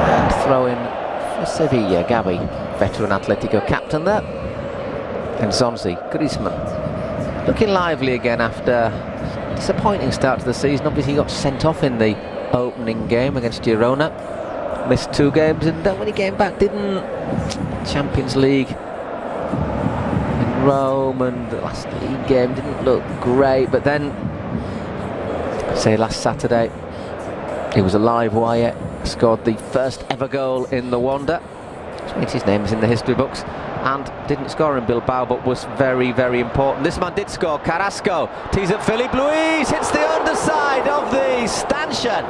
And throw in for Sevilla. Gavi, veteran Atletico captain there. And Zonzi, Griezmann, looking lively again after a disappointing start to the season. Obviously he got sent off in the opening game against Girona. Missed 2 games, and then when he came back didn't. Champions League Rome and the last league game didn't look great, but then say last Saturday he was a live wire, scored the first ever goal in the Wanda, which means his name is in the history books, and didn't score in Bilbao but was very, very important. This man did score. Carrasco tees up Felipe Luis, hits the underside of the stanchion.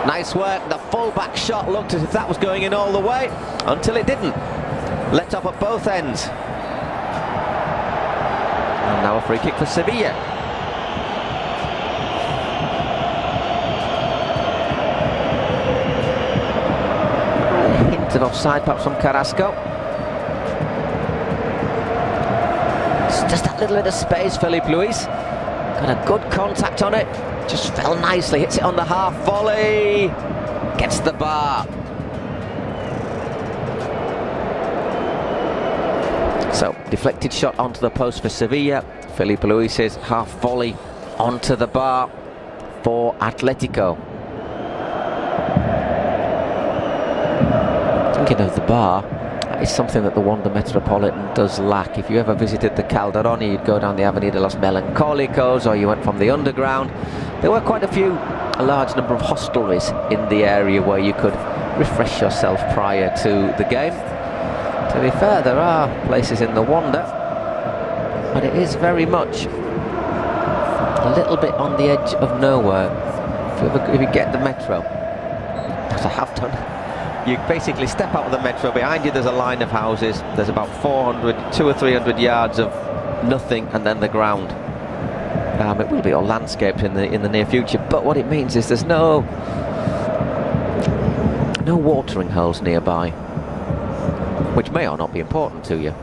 Nice work. The full-back shot looked as if that was going in all the way until it didn't. Let up at both ends. And now a free kick for Sevilla. A hint of offside perhaps from Carrasco. It's just that little bit of space, Felipe Luis. Got a good contact on it. Just fell nicely, hits it on the half volley. Gets the bar. So, deflected shot onto the post for Sevilla. Felipe Luis's half volley onto the bar for Atletico. Thinking of the bar, that is something that the Wanda Metropolitan does lack. If you ever visited the Calderón, you'd go down the Avenida de los Melancolicos, or you went from the underground. There were quite a large number of hostelries in the area where you could refresh yourself prior to the game. To be fair, there are places in the Wanda, but it is very much a little bit on the edge of nowhere. If you get the metro, as I have done, you basically step out of the metro. Behind you there's a line of houses. There's about 200 or 300 yards of nothing, and then the ground. It will be all landscaped in the near future, but what it means is there's no watering holes nearby, which may or not be important to you.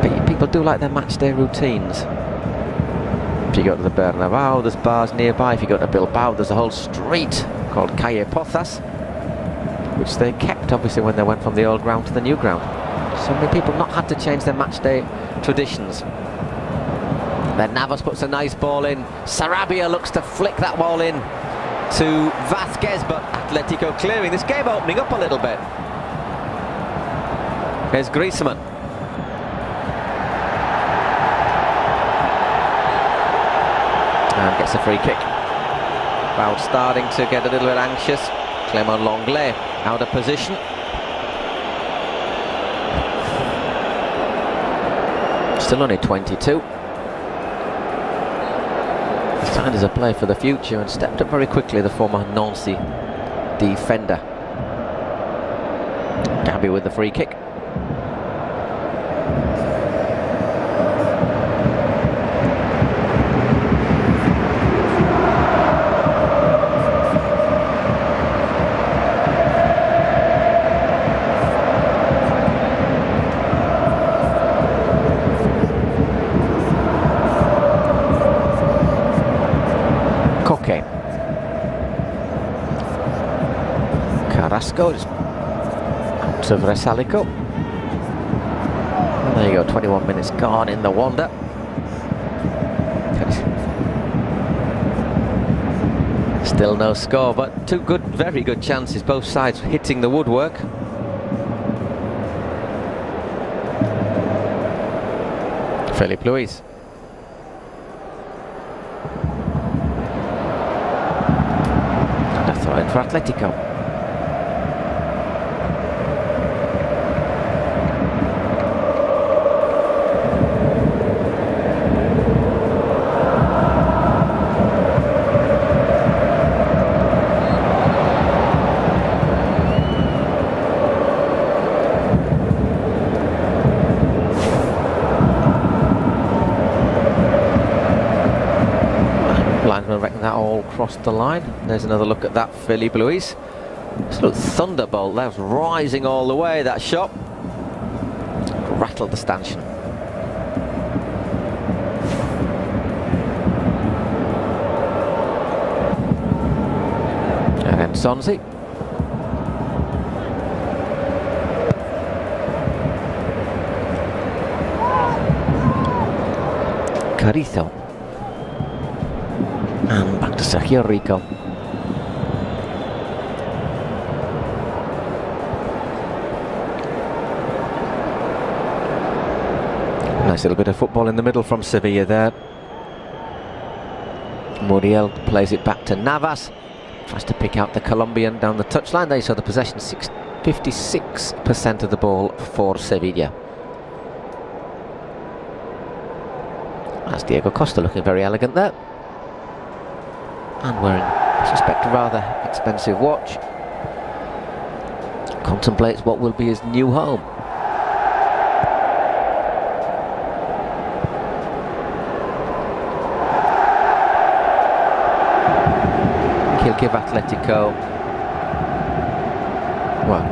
But people do like their match day routines. If you go to the Bernabeu, there's bars nearby. If you go to Bilbao, there's a whole street called Calle Pozas, which they kept obviously when they went from the old ground to the new ground. So many people not had to change their match day traditions. Then Navas puts a nice ball in. Sarabia looks to flick that ball in to Vasquez, but Atletico clearing. This game opening up a little bit. Here's Griezmann. And gets a free kick. Crowd starting to get a little bit anxious. Clement Lenglet out of position. Still only 22. Signed as a player for the future and stepped up very quickly, the former Nancy defender. Gabby with the free kick. Carrasco is out of Resalico. Well, there you go, 21 minutes gone in the Wanda. Still no score, but two good, very good chances, both sides hitting the woodwork. Felipe Luis. And a throw in for Atlético. Linesman reckon that all crossed the line. There's another look at that Felipe Luis. This little thunderbolt, that was rising all the way, that shot. Rattled the stanchion. And then Sonzi. Carrizo. And back to Sergio Rico. Nice little bit of football in the middle from Sevilla there. Muriel plays it back to Navas. Tries to pick out the Colombian down the touchline. They saw the possession, 56% of the ball for Sevilla. That's Diego Costa looking very elegant there. And wearing, I suspect, a rather expensive watch. Contemplates what will be his new home. He'll give Atlético, well,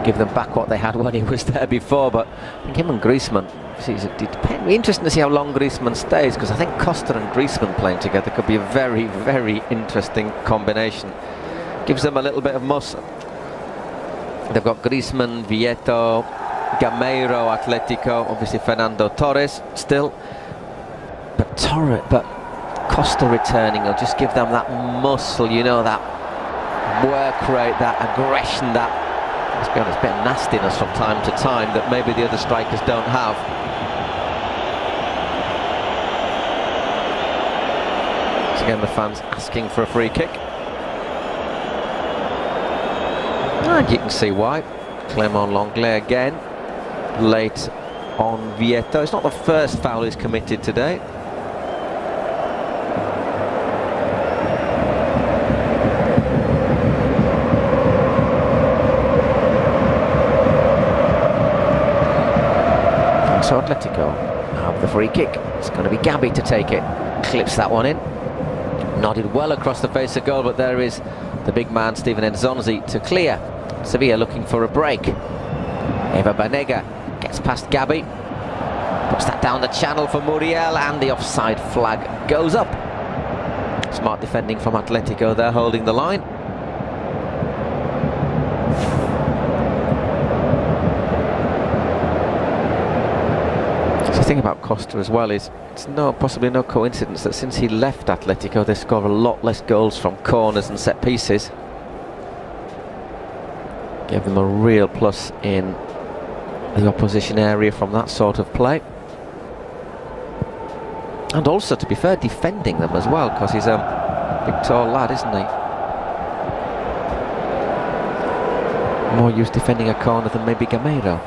give them back what they had when he was there before, but I think him and Griezmann, it'd be interesting to see how long Griezmann stays, because I think Costa and Griezmann playing together could be a very, very interesting combination. Gives them a little bit of muscle. They've got Griezmann, Vieto, Gameiro, Atlético, obviously Fernando Torres still, but Costa returning will just give them that muscle, you know, that work rate, that aggression, that, let's be honest, bit of nastiness from time to time that maybe the other strikers don't have. So again, the fans asking for a free kick. And you can see why. Clement Lenglet again, late on Vieto. It's not the first foul he's committed today. So Atlético have the free kick. It's going to be Gabby to take it. Clips that one in. Nodded well across the face of goal, but there is the big man Steven Enzonzi to clear. Sevilla looking for a break. Eva Banega gets past Gabby. Puts that down the channel for Muriel, and the offside flag goes up. Smart defending from Atlético there, holding the line. The thing about Costa as well is it's possibly no coincidence that since he left Atlético they score a lot less goals from corners and set pieces. Gave them a real plus in the opposition area from that sort of play. And also, to be fair, defending them as well, because he's a big tall lad, isn't he? More used defending a corner than maybe Gameiro.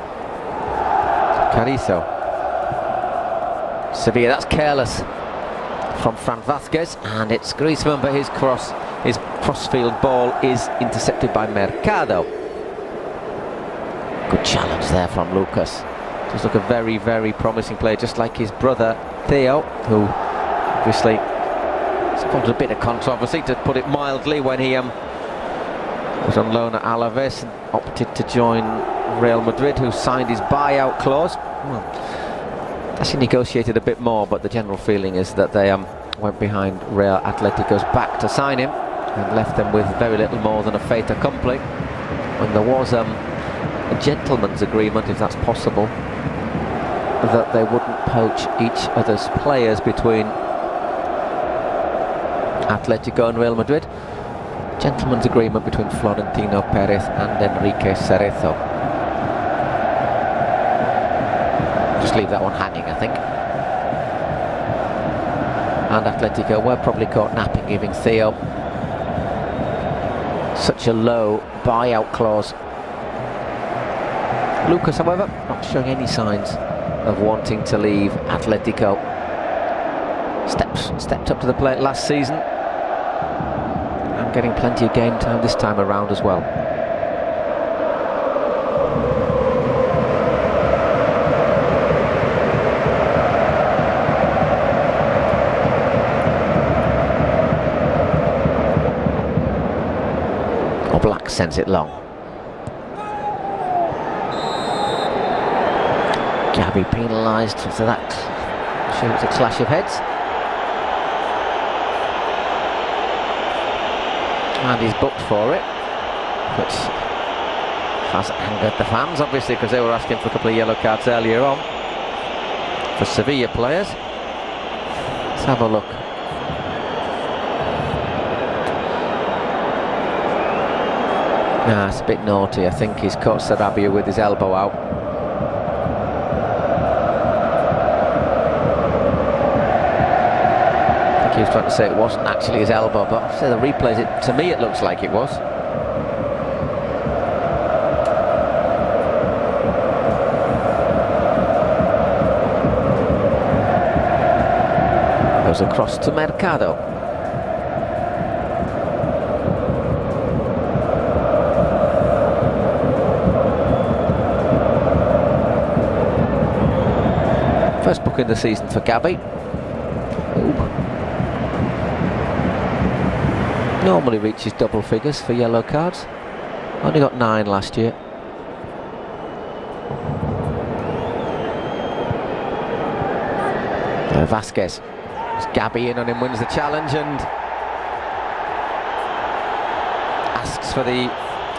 Carrizo. Sevilla. That's careless from Fran Vázquez, and it's Griezmann, but his crossfield ball is intercepted by Mercado. Good challenge there from Lucas. Does look a very, very promising player, just like his brother Theo, who obviously spotted a bit of controversy, to put it mildly, when he was on loan at Alaves and opted to join Real Madrid, who signed his buyout clause. Well, actually negotiated a bit more, but the general feeling is that they went behind Real Atletico's back to sign him and left them with very little more than a fait accompli, when there was a gentleman's agreement, if that's possible, that they wouldn't poach each other's players between Atletico and Real Madrid. Gentleman's agreement between Florentino Perez and Enrique Cerezo. Just leave that one hanging, I think. And Atletico were probably caught napping, giving Theo such a low buyout clause. Lucas, however, not showing any signs of wanting to leave Atletico. Stepped up to the plate last season, and getting plenty of game time this time around as well. Black sends it long. Gabi penalised, so that shows a clash of heads. And he's booked for it, which has angered the fans, obviously, because they were asking for a couple of yellow cards earlier on for Sevilla players. Let's have a look. Nah, it's a bit naughty. I think he's caught Sarabia with his elbow out. I think he was trying to say it wasn't actually his elbow, but I say the replays, to me it looks like it was. Goes across to Mercado. First book in the season for Gabi. Normally reaches double figures for yellow cards. Only got 9 last year. Vázquez. Gabi in on him, wins the challenge and asks for the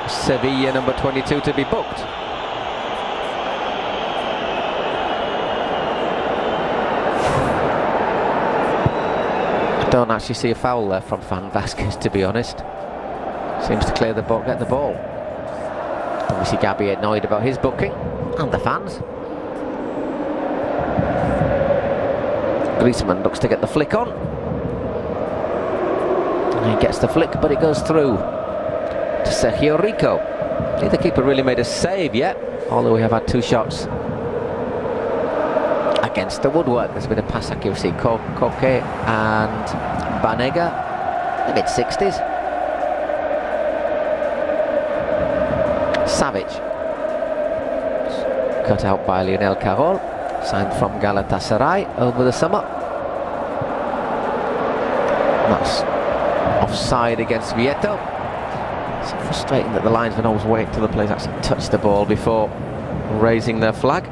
Sevilla number 22 to be booked. Don't actually see a foul there from Fran Vázquez, to be honest. Seems to clear the ball, get the ball. Obviously Gabi annoyed about his booking, and the fans. Griezmann looks to get the flick on. And he gets the flick, but it goes through to Sergio Rico. Neither keeper really made a save yet, although we have had 2 shots against the woodwork. There's been a pass accuracy. Koke and Banega, the mid-60s. Savage, cut out by Lionel Carroll, signed from Galatasaray over the summer. That's offside against Vieto. It's frustrating that the linesmen always wait till the players actually touch the ball before raising their flag.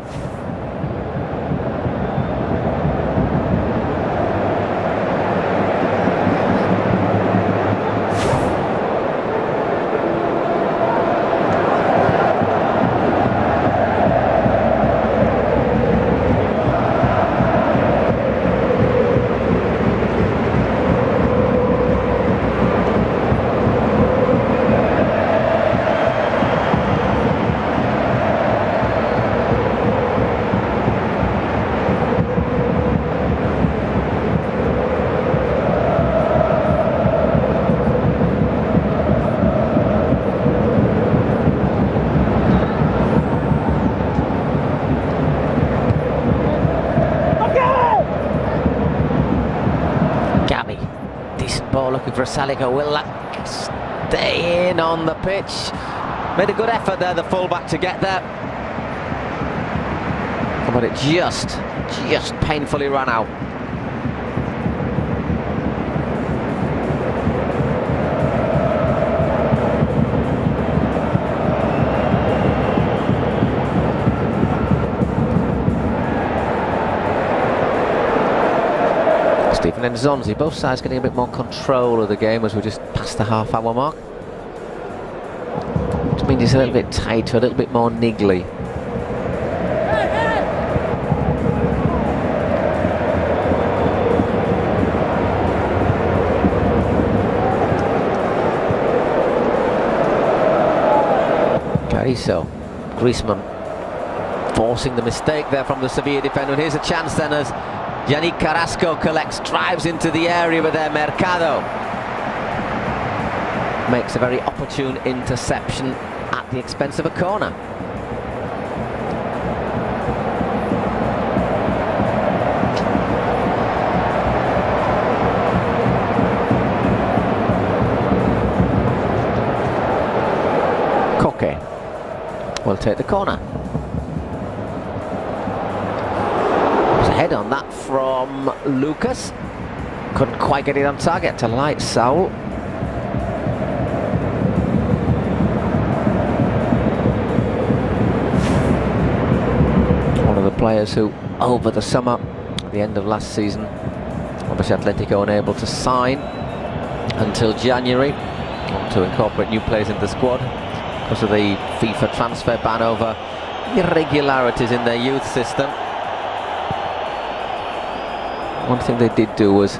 Grasalico, will that stay in on the pitch? Made a good effort there, the fullback, to get there. But it just painfully ran out. Stephen and Zonzi, both sides getting a bit more control of the game as we just passed the half-hour mark. Which means it's a little bit tighter, a little bit more niggly. So Griezmann forcing the mistake there from the Sevilla defender, and here's a chance then as Yannick Carrasco collects, drives into the area with their Mercado. Makes a very opportune interception at the expense of a corner. Will take the corner. There's a head on that from Lucas. Couldn't quite get it on target to light Saul. One of the players who, over the summer, at the end of last season, obviously Atlético unable to sign until January, want to incorporate new players into the squad because of the FIFA transfer ban over irregularities in their youth system. One thing they did do was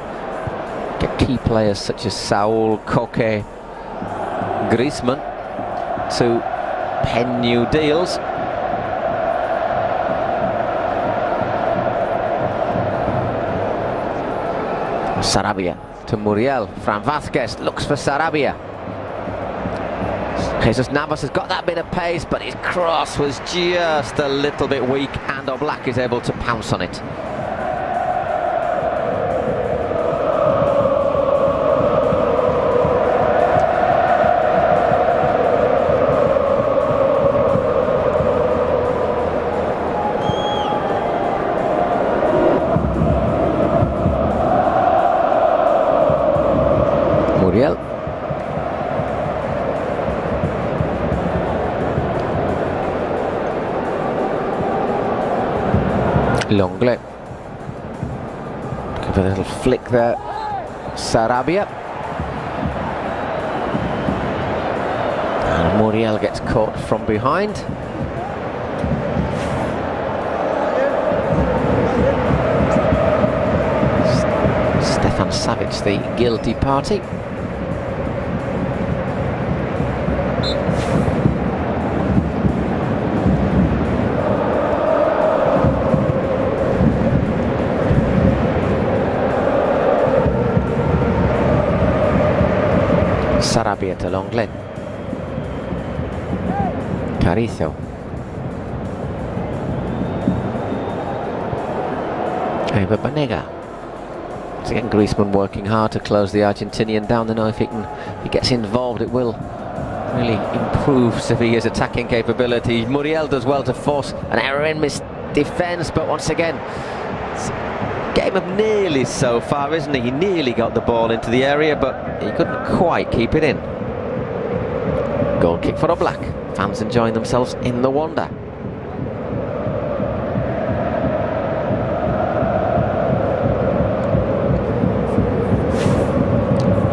get key players such as Saul, Koke, Griezmann to pen new deals. Sarabia to Muriel. Fran Vázquez looks for Sarabia. Jesus Navas has got that bit of pace, but his cross was just a little bit weak, and Oblak is able to pounce on it. Muriel. Longley. Give a little flick there. Sarabia. And Muriel gets caught from behind. Stefan Savic, the guilty party. Sarabia to Longley. Carrizo. Eva Banega. Once again, Griezmann working hard to close the Argentinian down. They know if he gets involved, it will really improve Sevilla's attacking capability. Muriel does well to force an error in defence, but once again, game of nearly so far, isn't he? He nearly got the ball into the area, but he couldn't quite keep it in. Goal kick for Oblak. Fans enjoying themselves in the Wanda.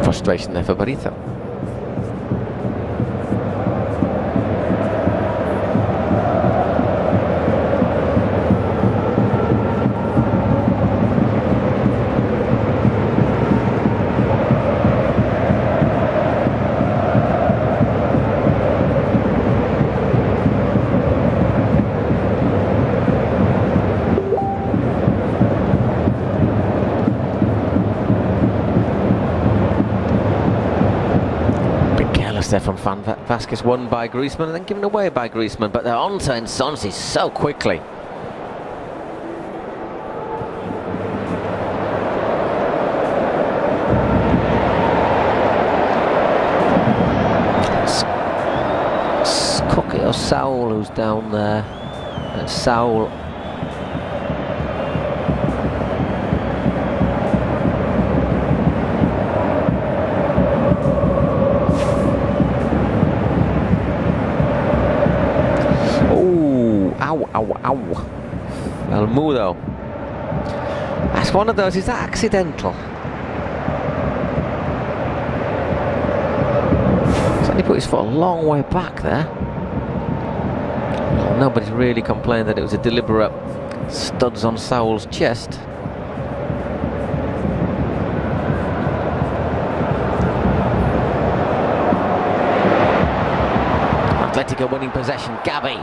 Frustration there for Barito. There from Fran Vázquez, won by Griezmann and then given away by Griezmann, but they're on to Nsonsi so quickly. So Saul, who's down there. Saul. Oh, ow, ow, ow. El Mudo. That's one of those, is that accidental? He put his foot a long way back there. Well, nobody's really complained that it was a deliberate studs on Saul's chest. Atletico winning possession. Gavi.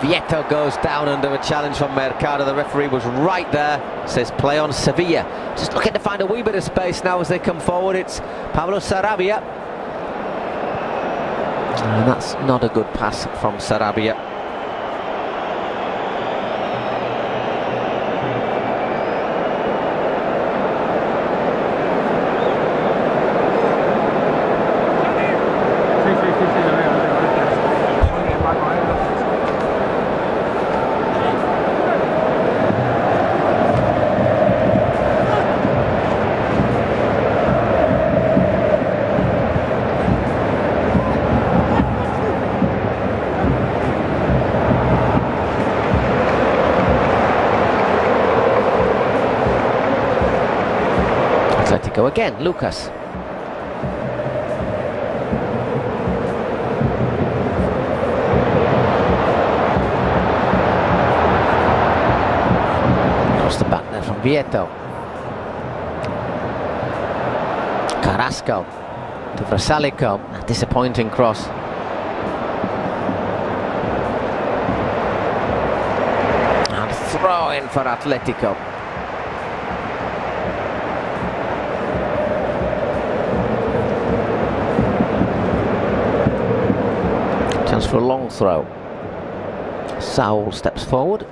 Vieto goes down under a challenge from Mercado. The referee was right there. Says play on Sevilla. Just looking to find a wee bit of space now as they come forward. It's Pablo Sarabia. And that's not a good pass from Sarabia. Atletico again, Lucas. Across the back there from Vieto. Carrasco to Vrasalico. A disappointing cross. And throw in for Atletico. For a long throw. Saul steps forward.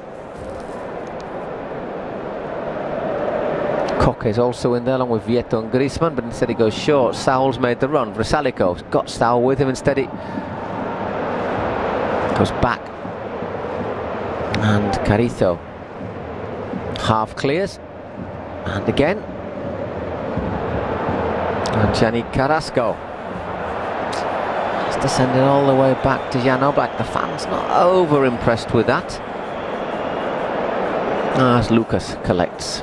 Koke is also in there along with Vieto and Griezmann, but instead he goes short. Saul's made the run. Vrasalico's got Saul with him. Instead he goes back. And Carrizo half clears. And again. And Gianni Carrasco. To send it all the way back to Jan Oblak. The fans not over impressed with that. As Lucas collects.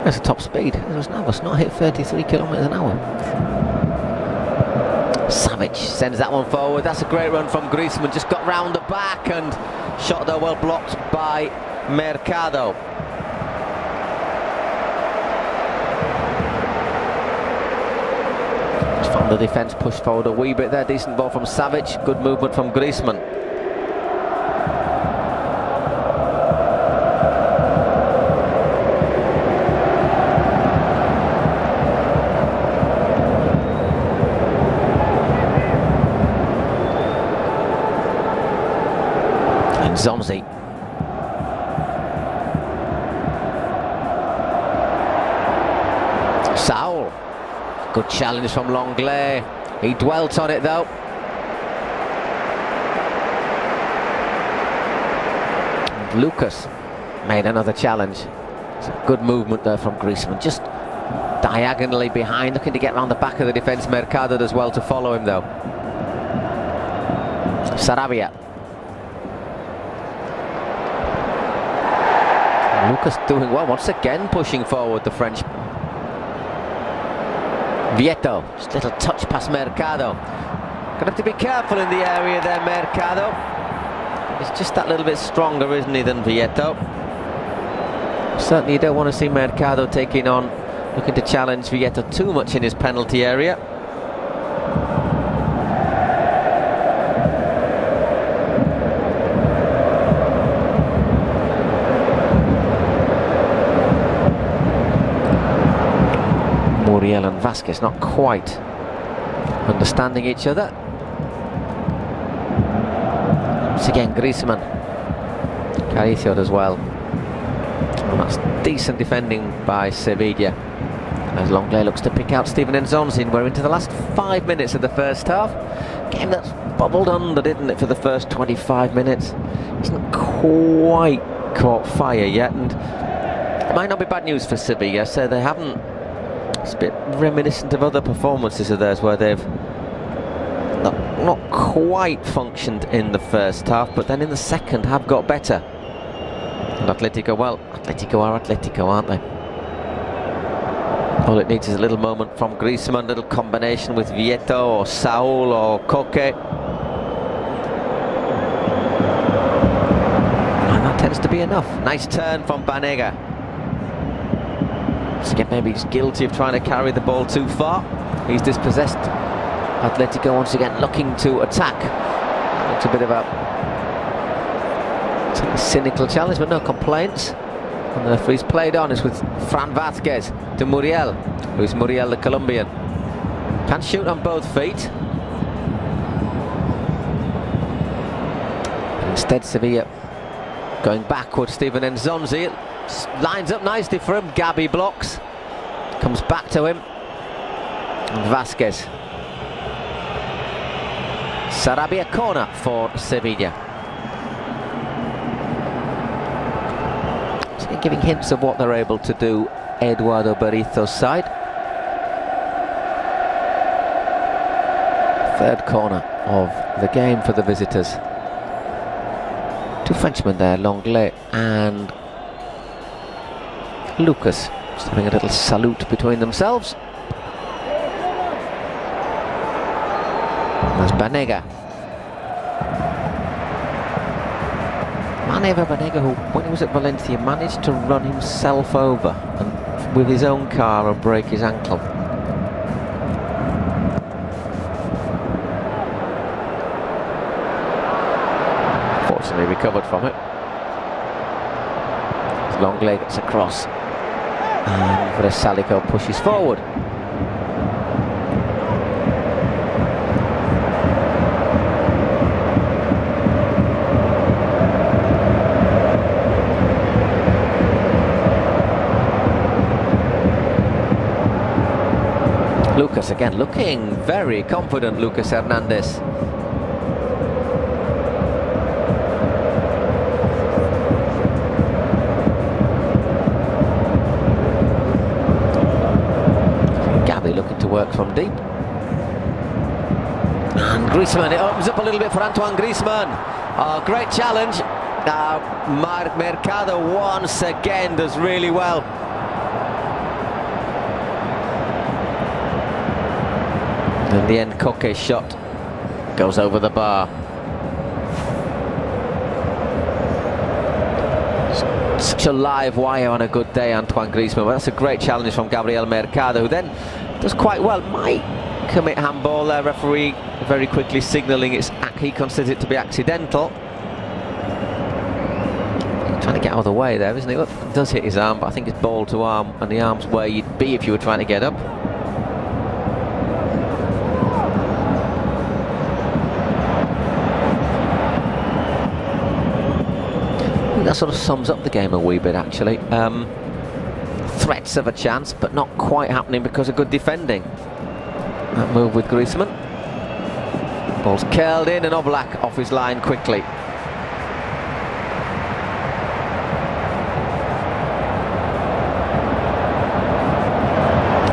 There's a top speed. There's Navas not hit 33 kilometres an hour. Savic sends that one forward. That's a great run from Griezmann. Just got round the back and shot though well blocked by Mercado. The defence pushed forward a wee bit there. Decent ball from Savic. Good movement from Griezmann. And Zonzi. Saul. Good challenge from Longley. He dwelt on it though. And Lucas made another challenge. It's a good movement there from Griezmann. Just diagonally behind, looking to get around the back of the defence. Mercado does well to follow him though. Sarabia. And Lucas doing well once again, pushing forward the French. Vieto, just a little touch past Mercado. Gonna have to be careful in the area there, Mercado. He's just that little bit stronger, isn't he, than Vieto. Certainly you don't want to see Mercado taking on, looking to challenge Vieto too much in his penalty area. Muriel and Vasquez not quite understanding each other. Once again Griezmann. Carrizo as well. Well, that's decent defending by Sevilla As Longley looks to pick out Steven Nzonzi, and we're into the last 5 minutes of the first half. Game that's bubbled under, didn't it, for the first 25 minutes. Isn't quite caught fire yet, and it might not be bad news for Sevilla. So they haven't. It's a bit reminiscent of other performances of theirs where they've not quite functioned in the first half, but then in the second have got better. And Atletico, well, Atletico are Atletico, aren't they? All it needs is a little moment from Griezmann, a little combination with Vieto or Saul or Koke. And that tends to be enough. Nice turn from Banega. So again, maybe he's guilty of trying to carry the ball too far. He's dispossessed. Atletico once again looking to attack. Looks a bit of a cynical challenge, but no complaints. And the referee's played on is with Fran Vázquez to Muriel. Who's Muriel, the Colombian? Can shoot on both feet. Instead, Sevilla going backward. Steven Nzonzi lines up nicely for him. Gabi blocks. Comes back to him. And Vázquez. Sarabia corner for Sevilla. So giving hints of what they're able to do, Eduardo Berizzo's side. Third corner of the game for the visitors. Two Frenchmen there, Longley and Lucas, just having a little salute between themselves. There's Banega. Banega, who, when he was at Valencia, managed to run himself over and with his own car and break his ankle. Fortunately recovered from it. Longley gets across. And Versalico pushes forward. Lucas again looking very confident, Lucas Hernandez. Gabi looking to work from deep. And Griezmann, it opens up a little bit for Antoine Griezmann. Oh, great challenge. Mercado once again does really well. In the end, Koke's shot goes over the bar. Such a live wire on a good day, Antoine Griezmann. Well, that's a great challenge from Gabriel Mercado, who then does quite well. Might commit handball there, referee very quickly signalling he considers it to be accidental. Trying to get out of the way there, isn't he? Look, it does hit his arm, but I think it's ball to arm, and the arm's where you'd be if you were trying to get up. That sort of sums up the game a wee bit, actually. Threats of a chance, but not quite happening because of good defending. That move with Griezmann. Ball's curled in and Oblak off his line quickly.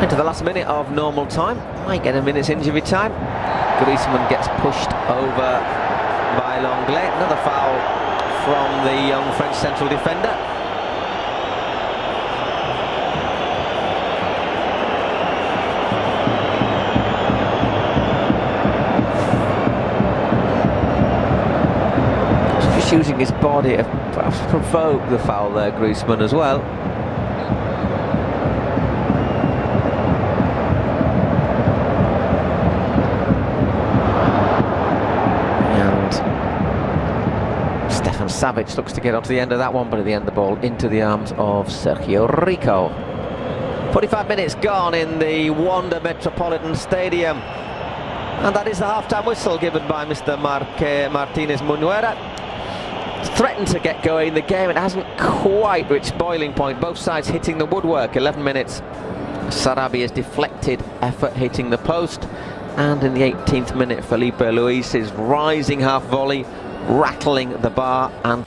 Into the last minute of normal time. Might get a minute's injury time. Griezmann gets pushed over by Longley. Another foul from the young French central defender. Just using his body to perhaps provoke the foul there, Griezmann, as well. Savic looks to get onto the end of that one, but at the end the ball into the arms of Sergio Rico. 45 minutes gone in the Wanda Metropolitan Stadium, and that is the half-time whistle given by Mr. Martinez Munuera. Threatened to get going the game, it hasn't quite reached boiling point, both sides hitting the woodwork. 11 minutes Sarabia's deflected effort hitting the post, and in the 18th minute Felipe Luis's rising half volley rattling the bar and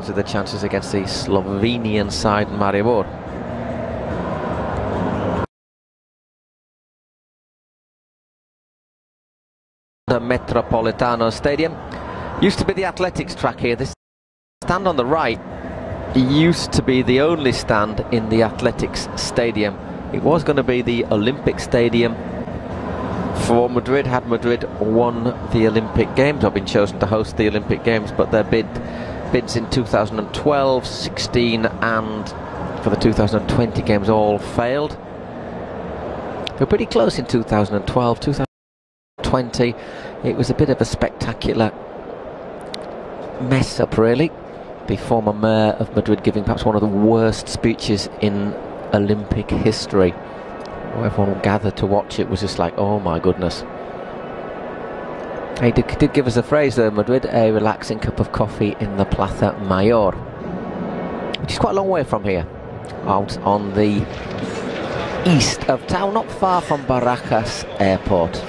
of the chances against the Slovenian side, Maribor. The Metropolitano Stadium used to be the athletics track here. This stand on the right used to be the only stand in the athletics stadium. It was going to be the Olympic stadium for Madrid, had Madrid won the Olympic Games, or been chosen to host the Olympic Games, but their bids in 2012, 16 and for the 2020 Games all failed. They were pretty close in 2012, 2020 it was a bit of a spectacular mess up really. The former mayor of Madrid giving perhaps one of the worst speeches in Olympic history. Everyone gathered to watch it was just like, oh my goodness. He did give us a phrase though, Madrid, a relaxing cup of coffee in the Plaza Mayor, which is quite a long way from here, out on the east of town, not far from Barajas Airport.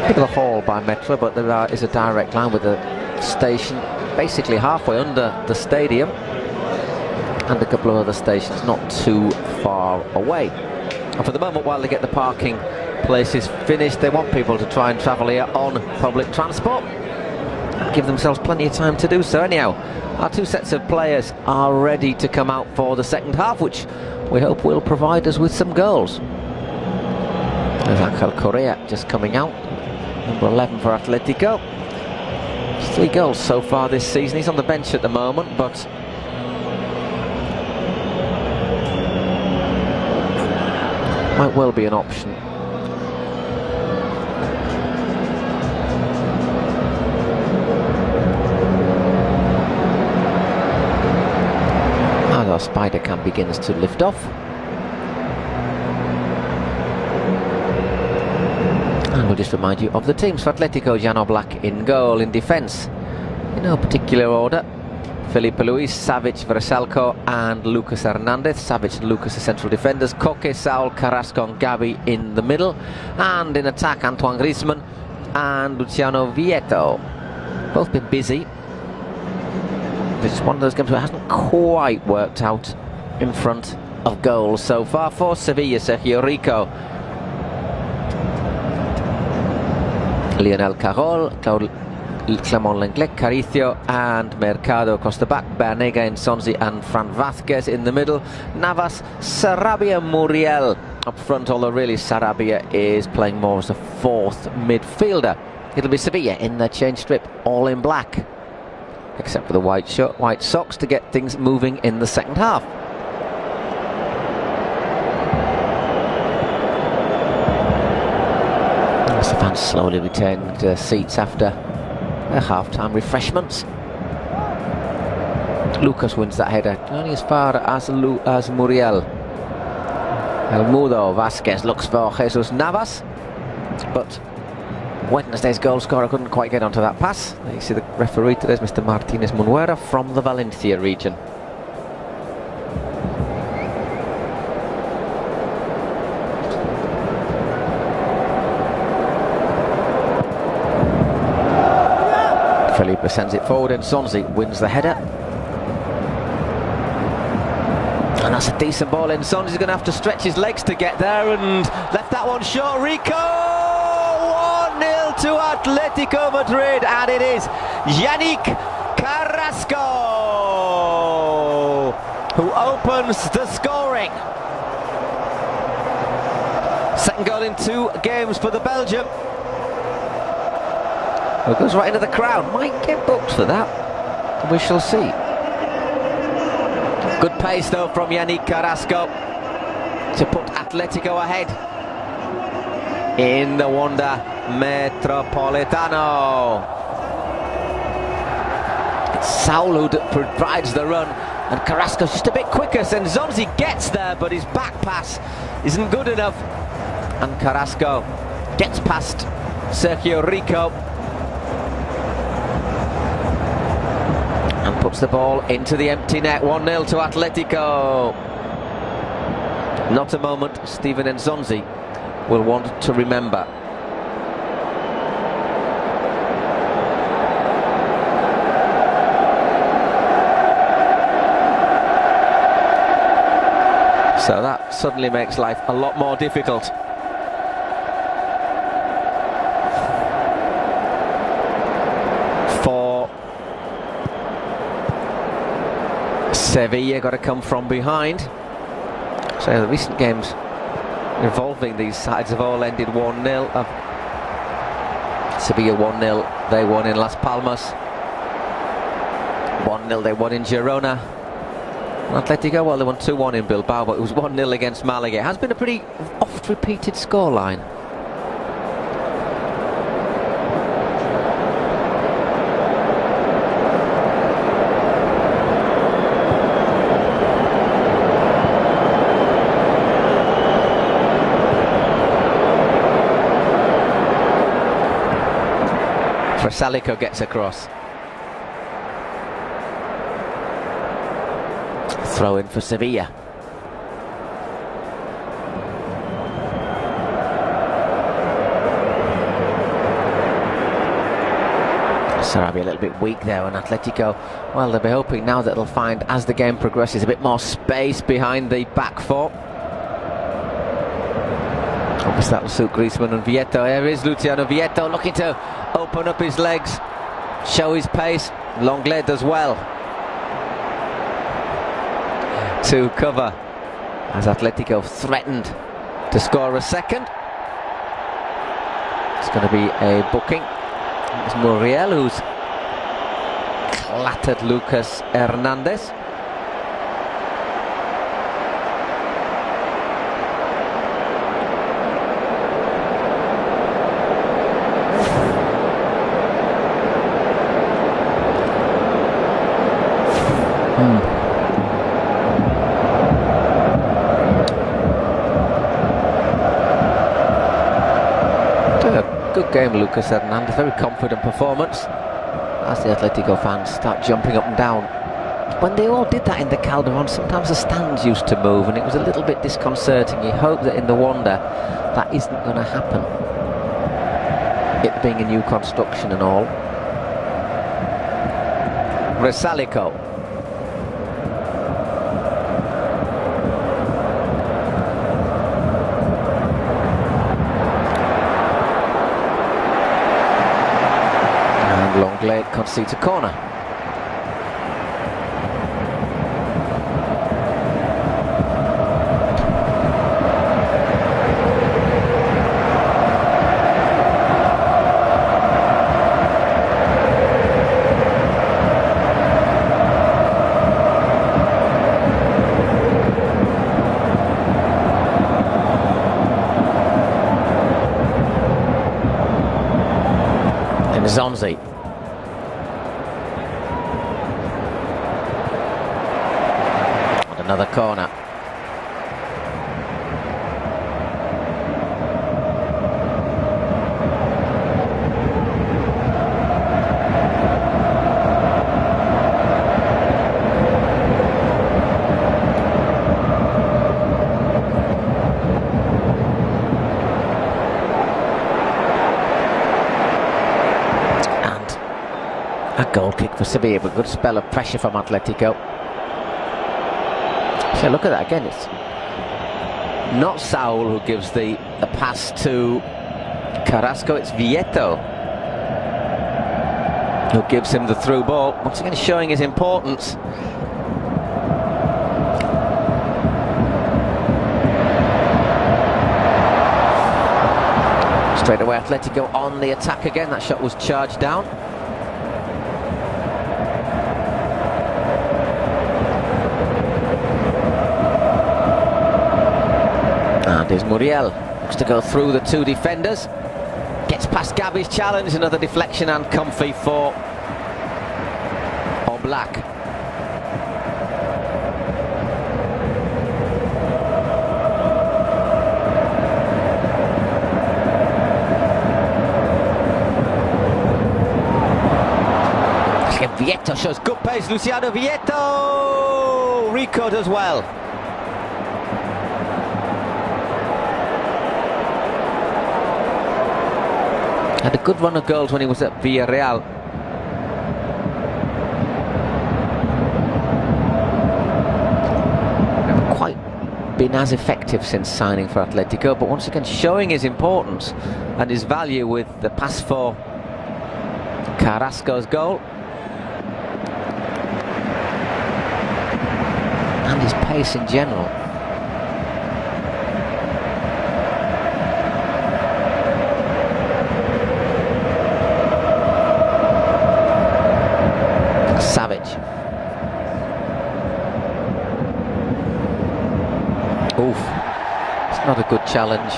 Bit of a haul by Metro, but there is a direct line with a station basically halfway under the stadium and a couple of other stations not too far away. And for the moment, while they get the parking places finished, they want people to try and travel here on public transport and give themselves plenty of time to do so. Anyhow, our two sets of players are ready to come out for the second half, which we hope will provide us with some goals. There's Angel Correa just coming out, number 11 for Atletico. 3 goals so far this season. He's on the bench at the moment, but might well be an option. As our spider cam begins to lift off. And we'll just remind you of the teams. For Atletico, Jan Oblak in goal. In defence, in no particular order, Felipe Luis, Savic, Vrsaljko and Lucas Hernandez. Savic and Lucas are central defenders. Koke, Saul, Carrasco and Gavi in the middle. And in attack, Antoine Griezmann and Luciano Vieto. Both been busy. It's one of those games where it hasn't quite worked out in front of goals so far. For Sevilla, Sergio Rico, Lionel Carroll, Clement Lenglet, Caricio and Mercado across the back. Banega, Nsonzi and Fran Vázquez in the middle. Navas, Sarabia, Muriel up front, although really Sarabia is playing more as a fourth midfielder. It'll be Sevilla in their change strip, all in black, except for the white socks to get things moving in the second half. As the fans slowly return to seats after their half-time refreshments. Lucas wins that header, only as far as Muriel. El Mudo, Vázquez looks for Jesus Navas, but Wednesday's goal scorer couldn't quite get onto that pass. You see the referee today is Mr. Martinez Munera from the Valencia region. Felipe sends it forward and Nsonzi wins the header. And that's a decent ball in. Nsonzi's going to have to stretch his legs to get there and left that one short. Rico! 1-0 to Atletico Madrid, and it is Yannick Carrasco who opens the scoring. Second goal in 2 games for the Belgium. Well, it goes right into the crowd. Might get booked for that. We shall see. Good pace though from Yannick Carrasco to put Atletico ahead in the Wanda Metropolitano. It's Saul who provides the run, and Carrasco's just a bit quicker. So Nsonzi gets there, but his back pass isn't good enough, and Carrasco gets past Sergio Rico and puts the ball into the empty net. 1-0 to Atletico. Not a moment Steven Nsonzi will want to remember. So that suddenly makes life a lot more difficult. For Sevilla, got to come from behind. So the recent games involving these sides have all ended 1-0. Sevilla 1-0, they won in Las Palmas. 1-0 they won in Girona. Atletico, well, they won 2-1 in Bilbao, but it was 1-0 against Malaga. It has been a pretty oft-repeated scoreline. Salico gets across. Throw in for Sevilla. Sarabia a little bit weak there, and Atletico, well, they'll be hoping now that they'll find, as the game progresses, a bit more space behind the back four. Obviously that'll suit Griezmann and Vieto. Here is Luciano Vieto looking to open up his legs, show his pace. Lenglet does well to cover as Atletico threatened to score a second. It's going to be a booking. It's Muriel who's clattered Lucas Hernandez. Good game, Lucas Hernandez. Very confident performance as the Atletico fans start jumping up and down. When they all did that in the Calderon, sometimes the stands used to move and it was a little bit disconcerting. You hope that in the Wanda that isn't going to happen, it being a new construction and all. Resalico. Lenglet concedes a corner. And Zonzi. Another corner. And a goal kick for Sevilla, but good spell of pressure from Atletico. So look at that again, it's not Saul who gives the pass to Carrasco, it's Vieto who gives him the through ball, once again showing his importance. Straight away Atletico on the attack again, that shot was charged down. And here's Muriel, looks to go through the two defenders, gets past Gabi's challenge, another deflection and comfy for Oblak. Vieto shows good pace, Luciano Vieto! Rico does well. Had a good run of goals when he was at Villarreal. Never quite been as effective since signing for Atletico, but once again showing his importance and his value with the pass for Carrasco's goal. And his pace in general. Savage. Oof. It's not a good challenge.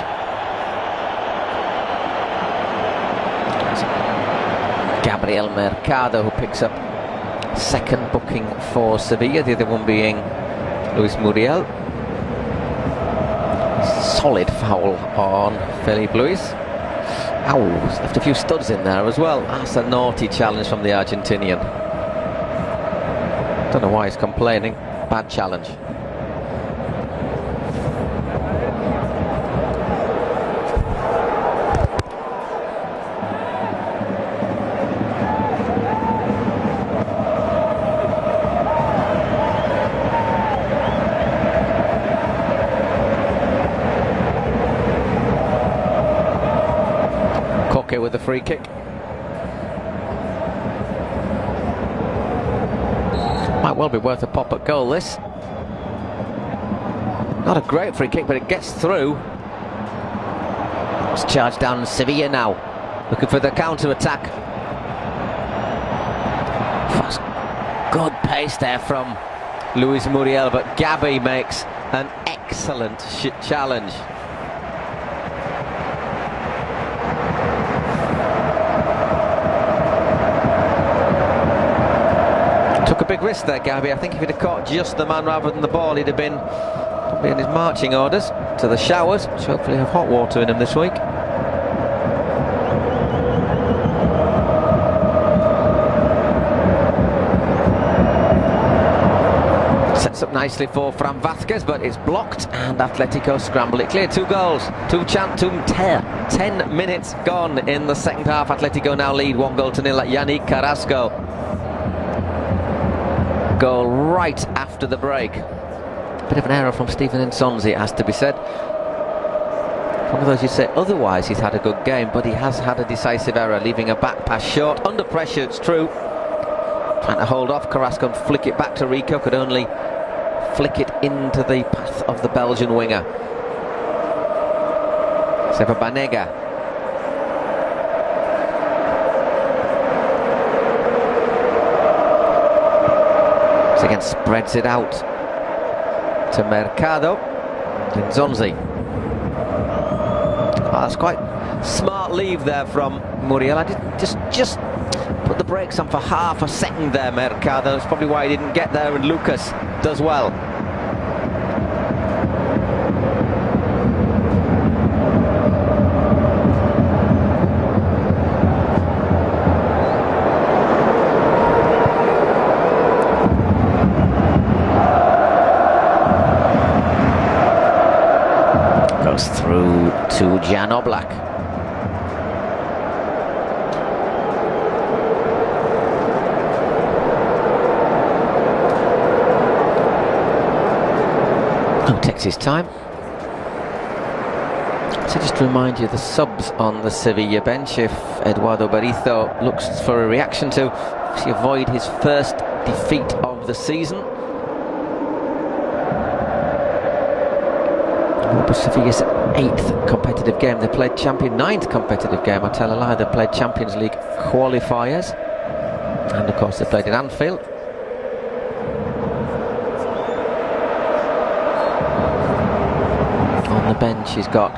Gabriel Mercado, who picks up second booking for Sevilla, the other one being Luis Muriel. Solid foul on Felipe Luis. Ow, left a few studs in there as well. That's a naughty challenge from the Argentinian. Don't know why he's complaining. Bad challenge. With a free kick. Might well be worth a pop at goal, this. Not a great free kick, but it gets through. It's charged down Sevilla now, looking for the counter-attack. Fast, good pace there from Luis Muriel, but Gabi makes an excellent challenge. Took a big risk there, Gabi. I think if he'd have caught just the man rather than the ball, he'd have been probably in his marching orders to the showers, which hopefully have hot water in him this week. Sets up nicely for Fran Vázquez, but it's blocked, and Atletico scramble it clear. 2 goals, 10 minutes gone in the second half. Atletico now lead 1-0 at Yannick Carrasco. Goal right after the break. Bit of an error from Steven Nsonzi, it has to be said. One of those you'd say otherwise he's had a good game, but he has had a decisive error, leaving a back pass short. Under pressure, it's true. Trying to hold off Carrasco and flick it back to Rico, could only flick it into the path of the Belgian winger. Seba Banega. Again spreads it out to Mercado. Nzonzi. Oh, that's quite smart leave there from Muriel. I didn't just put the brakes on for half a second there, Mercado. That's probably why he didn't get there, and Lucas does well. Through to Jan Oblak. Oh, takes his time. So just to remind you, the subs on the Sevilla bench, if Eduardo Berizzo looks for a reaction to avoid his first defeat of the season. Sevilla's 8th competitive game. They played 9th competitive game. I tell a lie, they played Champions League qualifiers, and of course they played in Anfield. On the bench he's got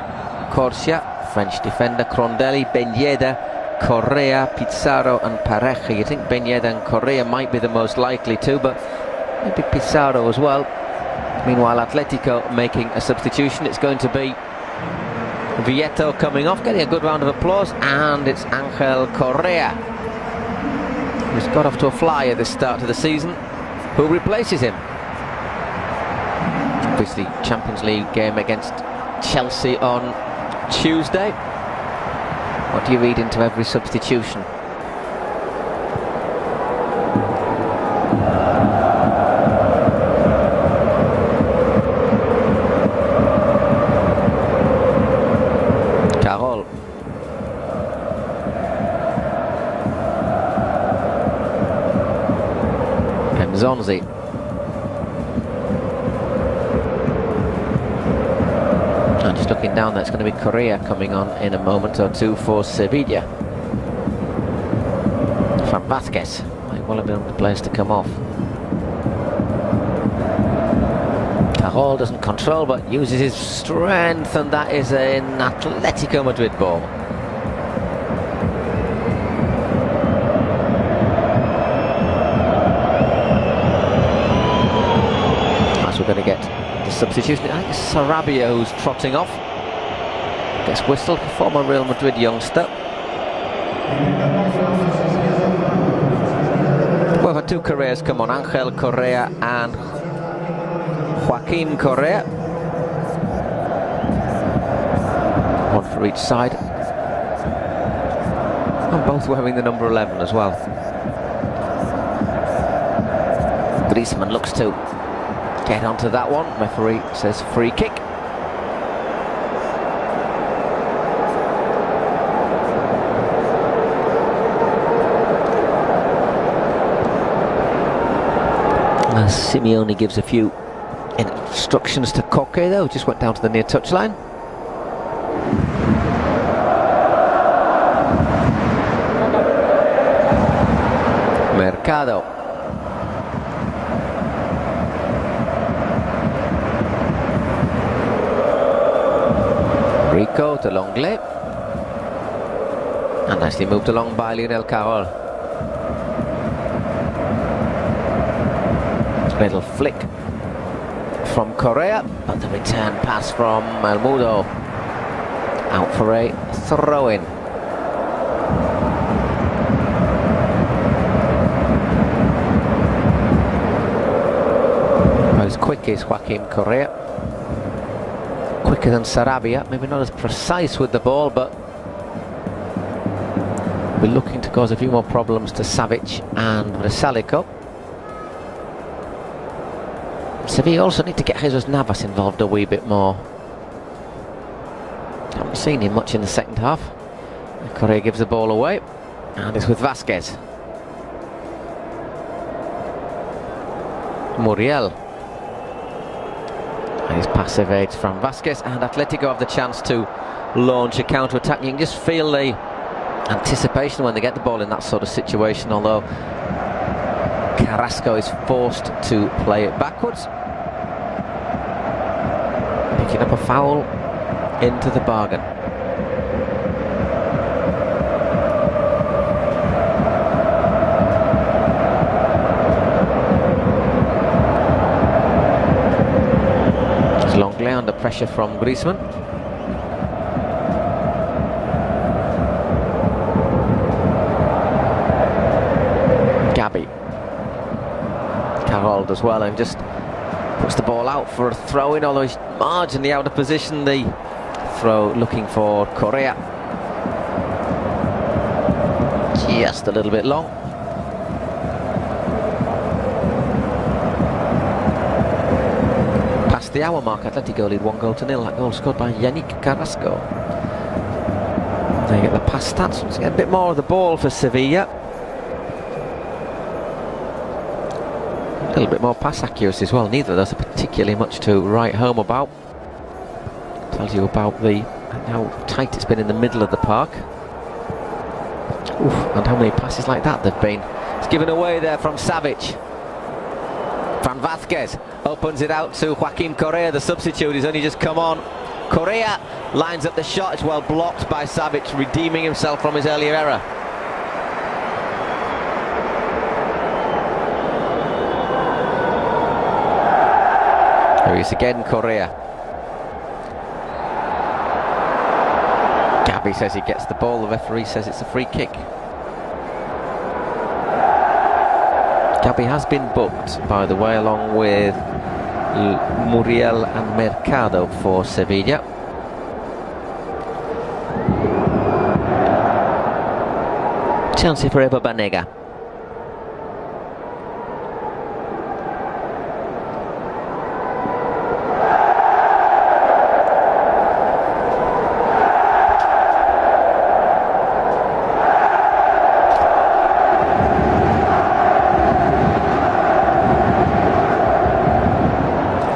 Corsia, French defender, Crondelli, Ben Yedder, Correa, Pizarro and Pareja. You think Ben Yedder and Correa might be the most likely to, but maybe Pizarro as well. Meanwhile, Atletico making a substitution. It's going to be Vieto coming off, getting a good round of applause, and it's Angel Correa, who's got off to a flyer this start to the season, who replaces him. Obviously, Champions League game against Chelsea on Tuesday. What do you read into every substitution? marking down that it's going to be Correa coming on in a moment or two for Sevilla. From Vasquez, might well have been the players to come off. Carol doesn't control but uses his strength, and that is an Atlético Madrid ball. As we're going to get the substitution, I think it's Sarabia who's trotting off. Gets whistled, former Real Madrid youngster. We've had two Correas come on, Angel Correa and Joaquin Correa. One for each side. And both wearing the number 11 as well. Griezmann looks to get onto that one. Referee says free kick. As Simeone gives a few instructions to Koke, though, just went down to the near touchline. Mercado. Rico to Longley. And nicely moved along by Lionel Carol. Little flick from Correa, but the return pass from Almudo. Out for a throw-in. Not as quick as Joaquin Correa. Quicker than Sarabia, maybe not as precise with the ball, but we're looking to cause a few more problems to Savic and Vrsaljko. Sevilla also need to get Jesus Navas involved a wee bit more. Haven't seen him much in the second half. Correa gives the ball away, and it's with Vasquez. Muriel. His passive aids from Vasquez, and Atletico have the chance to launch a counter-attack. You can just feel the anticipation when they get the ball in that sort of situation, although Carrasco is forced to play it backwards. Picking up a foul into the bargain. Longley under pressure from Griezmann. Gabi. Carol as well, and just puts the ball out for a throw-in, although he's marginally out of position. The throw looking for Correa. Just a little bit long. Past the hour mark, Atletico lead 1-0. That goal scored by Yannick Carrasco. They get the pass stats. Let's get a bit more of the ball for Sevilla. A little bit more pass accuracy as well. Neither of those are particularly much to write home about. Tells you about how tight it's been in the middle of the park. Oof, and how many passes like that there've been. It's given away there from Savic. From Vasquez opens it out to Joaquin Correa, the substitute. He's only just come on. Correa lines up the shot. It's well blocked by Savic, redeeming himself from his earlier error. There he is again, Correa. Gabi says he gets the ball. The referee says it's a free kick. Gabi has been booked, by the way, along with Muriel and Mercado for Sevilla. Chance for Eva Banega.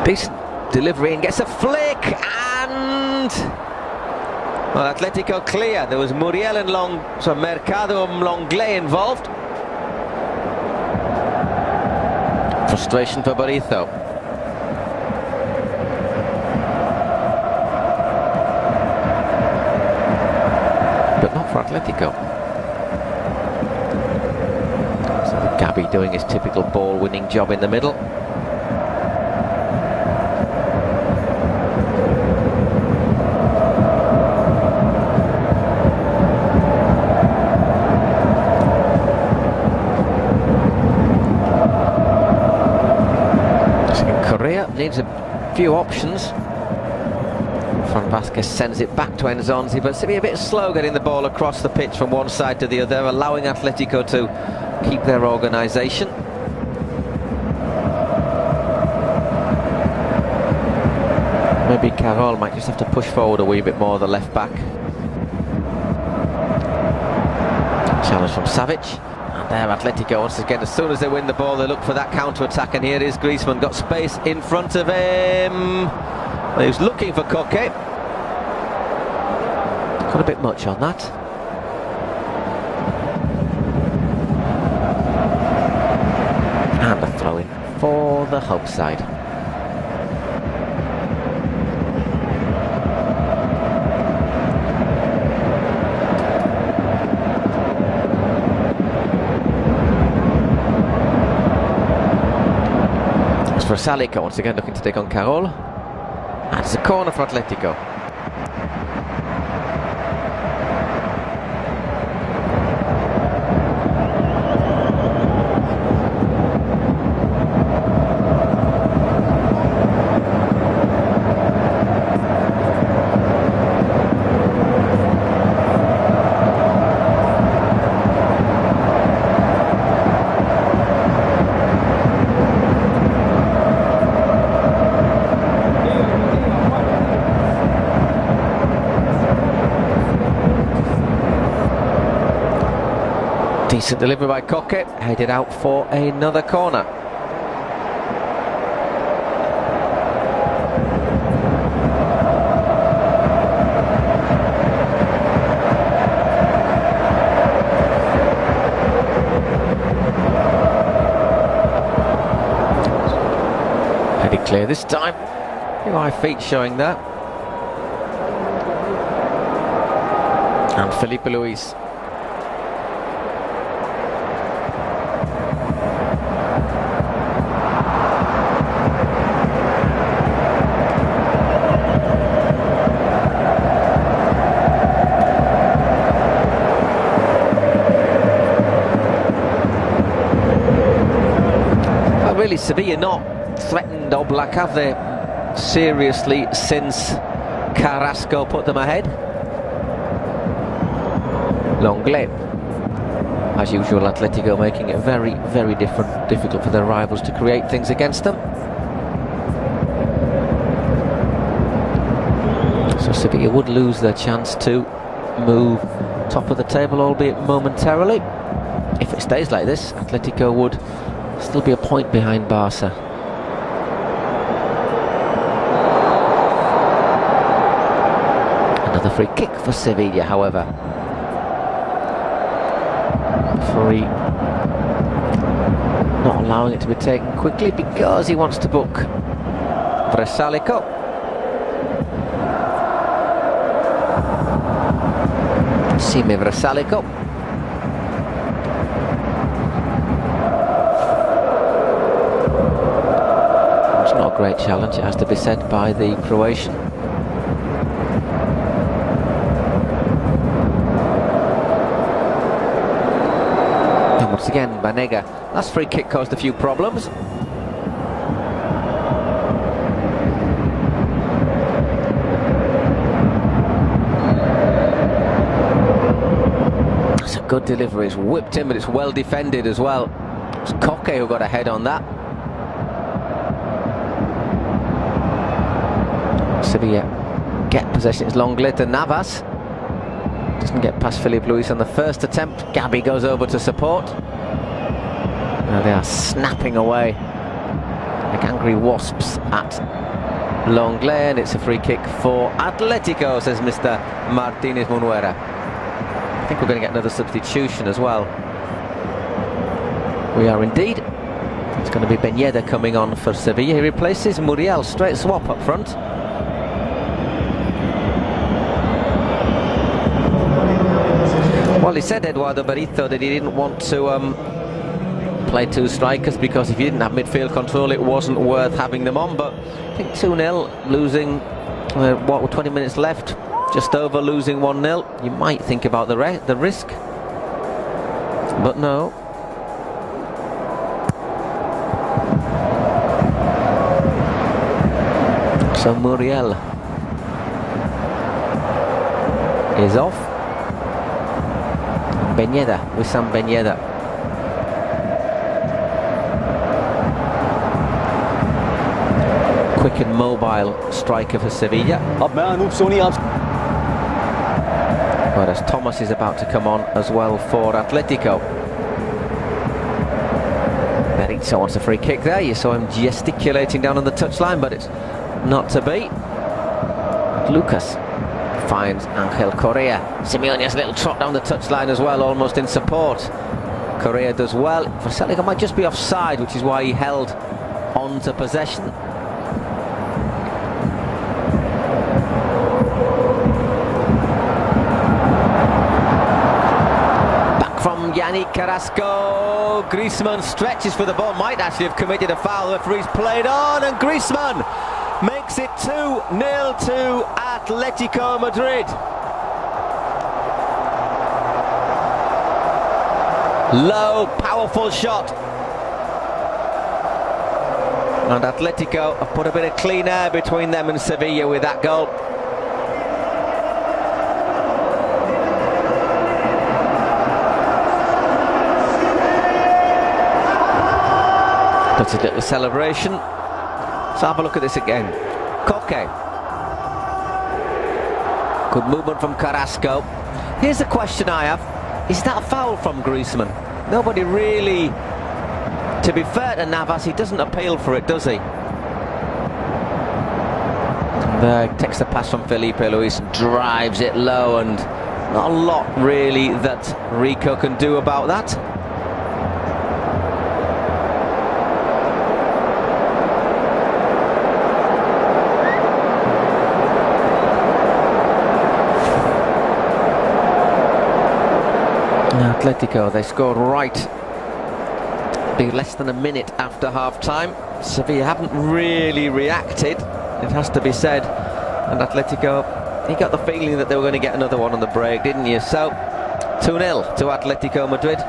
Decent delivery and gets a flick, and and well, Atletico clear. There was Muriel and Mercado and Longley involved. Frustration for Burrito. But not for Atletico. So Gabi doing his typical ball-winning job in the middle. Needs a few options. Fran Vasquez sends it back to Enzonzi, but Sevilla a bit slow getting the ball across the pitch from one side to the other, allowing Atletico to keep their organisation. Maybe Carol might just have to push forward a wee bit more, the left back. Challenge from Savic. There, Atletico once again, as soon as they win the ball, they look for that counter-attack, and here is Griezmann, got space in front of him. Well, he was looking for Koke. Got a bit much on that. And a throw-in for the home side. For Salico, once again looking to take on Carol. And it's a corner for Atletico. Decent delivery by Koke, headed out for another corner. Headed clear this time. Few high feet showing that. And Felipe Luis. Really, Sevilla not threatened Oblak, have they, seriously, since Carrasco put them ahead? Longley. As usual, Atletico making it very, very difficult for their rivals to create things against them. So Sevilla would lose their chance to move top of the table, albeit momentarily. If it stays like this, Atletico would still be a point behind Barca. Another free kick for Sevilla, however. Referee not allowing it to be taken quickly because he wants to book Vrsaljko. Sime Vrsaljko. Not a great challenge, it has to be said, by the Croatian. And once again, Banega. Last free kick caused a few problems. It's a good delivery, it's whipped in, but it's well defended as well. It's Koke who got a head on that. Sevilla get possession. It's Longley to Navas. Doesn't get past Felipe Luis on the first attempt. Gabi goes over to support. Now they are snapping away like angry wasps at Longley, and it's a free kick for Atletico, says Mr. Martinez Munuera. I think we're going to get another substitution as well. We are indeed. It's going to be Benjeda coming on for Sevilla. He replaces Muriel. Straight swap up front. Well, he said, Eduardo Berizzo, that he didn't want to play two strikers because if you didn't have midfield control, it wasn't worth having them on. But I think 2-0, losing, what, with 20 minutes left, just over, losing 1-0. You might think about the risk, but no. So Muriel is off. Benjeda, Wissam Benjeda. Quick and mobile striker for Sevilla. Whereas Thomas is about to come on as well for Atletico. Berizzo wants a free kick there. You saw him gesticulating down on the touchline, but it's not to be. Lucas finds Angel Correa. Simeone's little trot down the touchline as well, almost in support. Correa does well. For Celtic, might just be offside, which is why he held on to possession. Back from Yannick Carrasco. Griezmann stretches for the ball. Might actually have committed a foul. The referee's played on, and Griezmann makes it 2-0 to Atletico Madrid. Low, powerful shot. And Atletico have put a bit of clean air between them and Sevilla with that goal. That's a little celebration. Let's have a look at this again. Koke. Good movement from Carrasco. Here's the question I have. Is that a foul from Griezmann? Nobody really... To be fair to Navas, he doesn't appeal for it, does he? There, takes the pass from Felipe Luis, drives it low, and not a lot really that Rico can do about that. Atletico, they scored right less than a minute after half-time. Sevilla haven't really reacted, it has to be said, and Atletico, you got the feeling that they were going to get another one on the break, didn't you? So 2-0 to Atletico Madrid.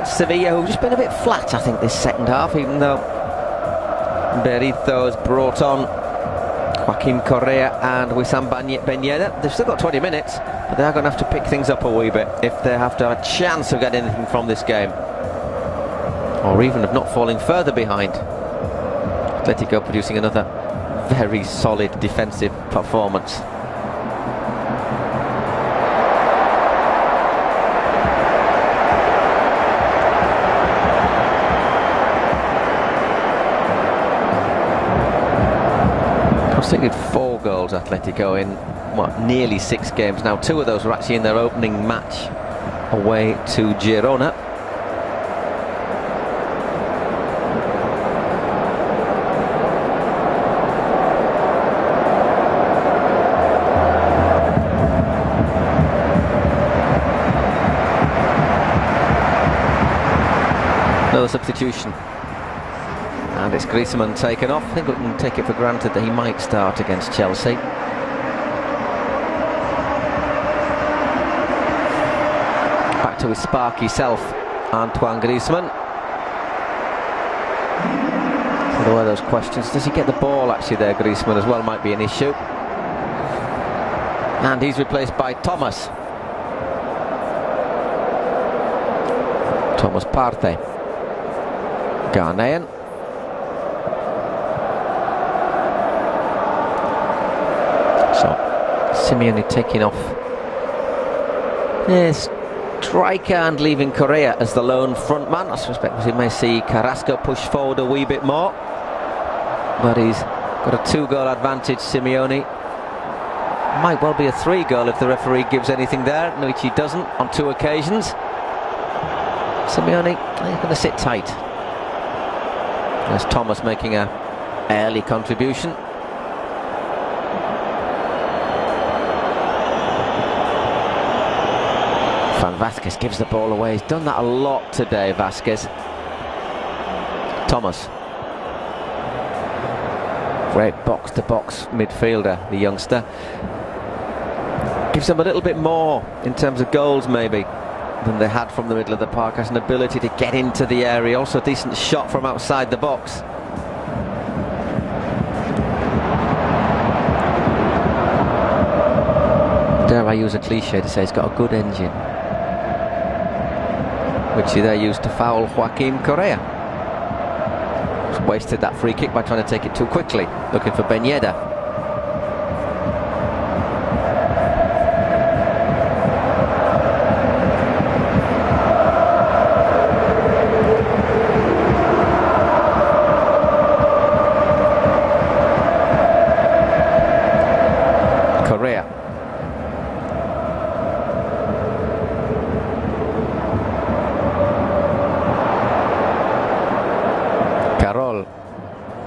Sevilla, who've just been a bit flat, I think, this second half, even though Berizzo has brought on Joaquin Correa and Wissam Benjeda. They've still got 20 minutes, but they are going to have to pick things up a wee bit if they have to have a chance of getting anything from this game, or even of not falling further behind. Atletico producing another very solid defensive performance. Conceded 4 goals, Atletico, in what, nearly 6 games now. 2 of those were actually in their opening match away to Girona. Another substitution. And it's Griezmann taken off. I think we can take it for granted that he might start against Chelsea. Back to his sparky self, Antoine Griezmann. So there were those questions. Does he get the ball actually there, Griezmann, as well? Might be an issue. And he's replaced by Thomas. Thomas Partey. Ghanaian. Simeone taking off his striker and leaving Correa as the lone front man. I suspect we may see Carrasco push forward a wee bit more, but he's Got a 2-goal advantage, Simeone. Might well be a 3-goal if the referee gives anything there, which he doesn't on 2 occasions. Simeone, he's going to sit tight. There's Thomas making a early contribution. Van Vasquez gives the ball away. He's done that a lot today, Vasquez. Thomas. Great box-to-box midfielder, the youngster. Gives them a little bit more in terms of goals, maybe, than they had from the middle of the park. Has an ability to get into the area. Also a decent shot from outside the box. Dare I use a cliche to say he's got a good engine, which he there used to foul Joaquin Correa. Just wasted that free kick by trying to take it too quickly, looking for Ben Yedder.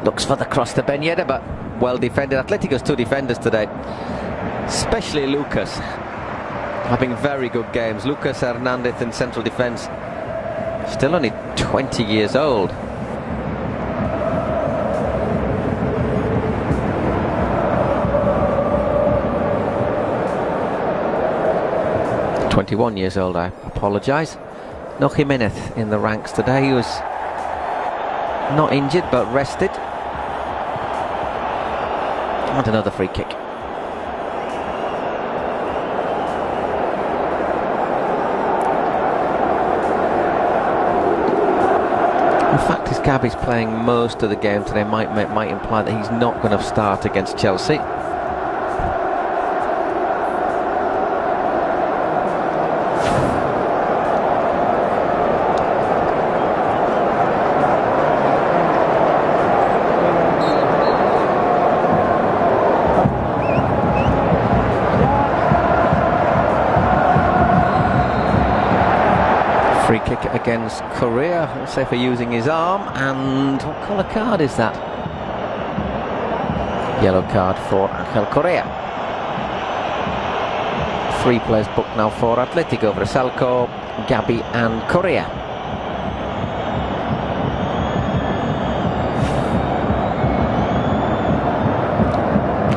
Looks for the cross to Ben Yedder, but well defended. Atletico's 2 defenders today, especially Lucas, having very good games. Lucas Hernandez in central defence, still only 20 years old. .21 years old, I apologise. No Jimenez in the ranks today. He was not injured but rested. And another free kick. In fact, if Gabi's playing most of the game today, might imply that he's not going to start against Chelsea. Free kick against Correa, let's say, for using his arm. And what colour card is that? Yellow card for Angel Correa. 3 players booked now for Atletico: Bresalco, Gabi and Correa.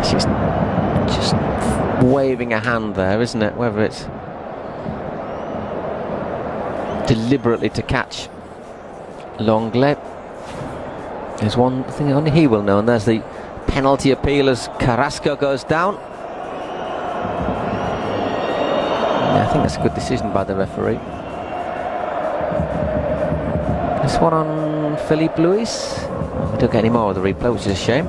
She's just waving a hand there, isn't it? Whether it's deliberately to catch Longley, there's one thing only he will know, and there's the penalty appeal as Carrasco goes down. Yeah, I think that's a good decision by the referee. This one on Felipe Luis. We don't get any more of the replay, which is a shame.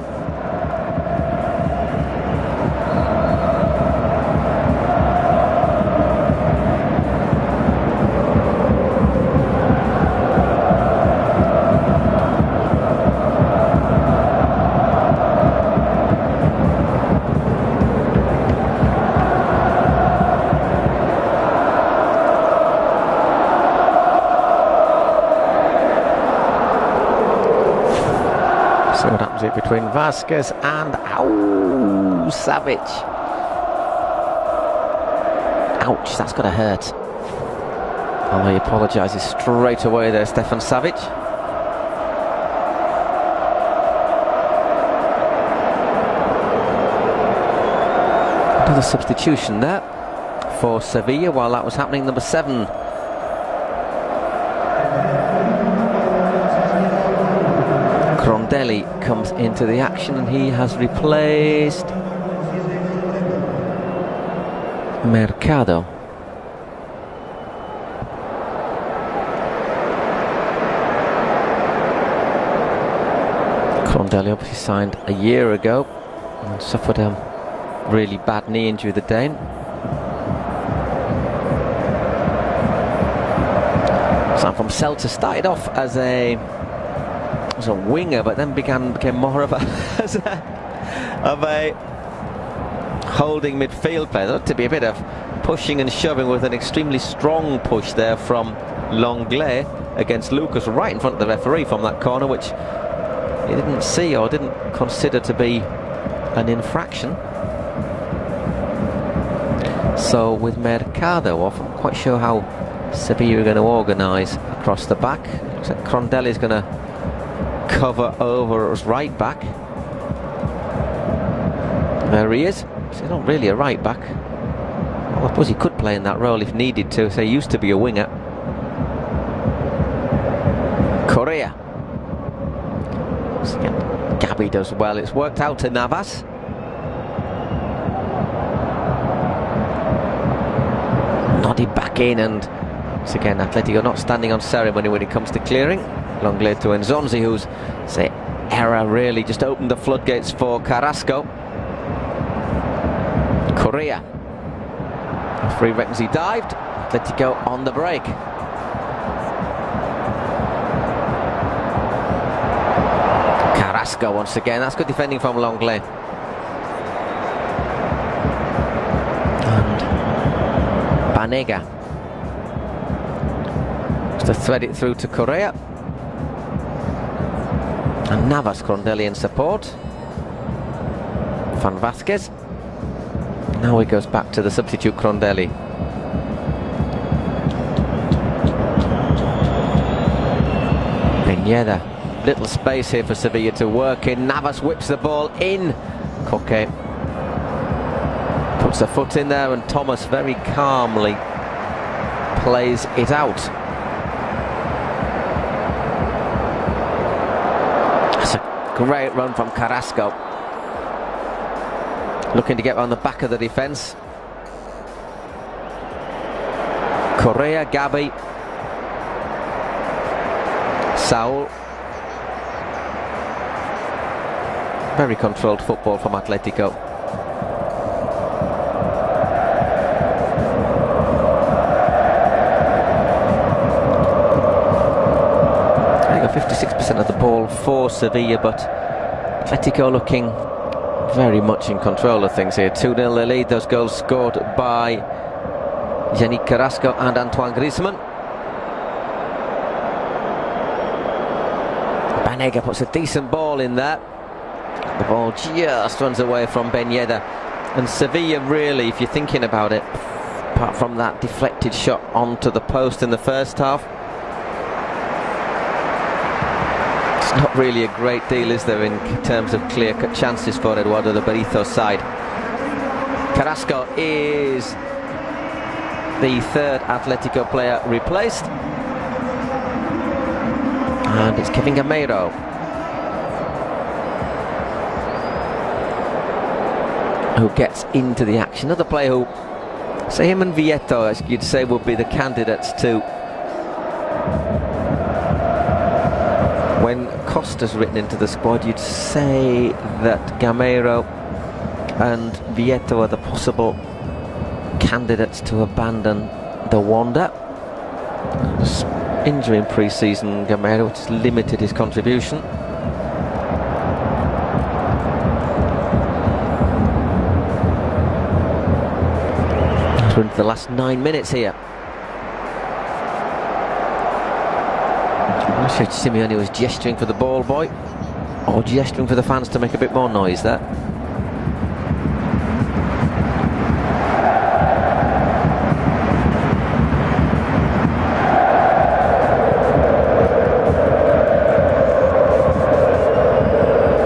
So what happens here between Vasquez and Savic. Ouch, that's got to hurt. Although he apologises straight away there, Stefan Savic. Another substitution there for Sevilla while that was happening. Number 7. Grondelli comes into the action, and he has replaced Mercado. Grondelli obviously signed a year ago and suffered a really bad knee injury, the Dane. So from Celta, started off as a winger, but then became more of a of a holding midfield player. There ought to be a bit of pushing and shoving with an extremely strong push there from Longley against Lucas right in front of the referee from that corner, which he didn't see or didn't consider to be an infraction. So with Mercado off, I'm quite sure how Sevilla are going to organise across the back. Looks like Crondelli is going to cover over as right back. There he is. He's not really a right back. Well, I suppose he could play in that role if needed to, so he used to be a winger. Correa. Gabby does well. It's worked out to Navas. Nodded back in, and once again Atletico not standing on ceremony when it comes to clearing. Long lead to Enzonzi, whose error really just opened the floodgates for Carrasco. Correa. Referee reckons he dived. Atletico on the break. Carrasco once again. That's good defending from Longley. And Banega. Just to thread it through to Correa. And Navas, Crondelli in support. Van Vasquez. Now he goes back to the substitute Crondelli. Pineda. Little space here for Sevilla to work in. Navas whips the ball in. Koke puts a foot in there, and Thomas very calmly plays it out. That's a great run from Carrasco. Looking to get on the back of the defence. Correa, Gabi, Saul. Very controlled football from Atletico. I think 56% of the ball for Sevilla, but Atletico looking very much in control of things here. 2-0 the lead. Those goals scored by Yannick Carrasco and Antoine Griezmann. Banega puts a decent ball in there. The ball just runs away from Ben Yedder. And Sevilla really, if you're thinking about it, apart from that deflected shot onto the post in the first half, it's not really a great deal, is there, in terms of clear-cut chances for Eduardo de Berizzo's side. Carrasco is the third Atletico player replaced. And it's Kevin Gameiro who gets into the action. Another player who, say him and Vieto, as you'd say, would be the candidates to, when Costa's written into the squad, you'd say that Gameiro and Vieto are the possible candidates to abandon the Wanda. Injury in pre-season, Gameiro, which has limited his contribution. We're into the last 9 minutes here. I'm not sure if Simeone was gesturing for the ball boy or gesturing for the fans to make a bit more noise there.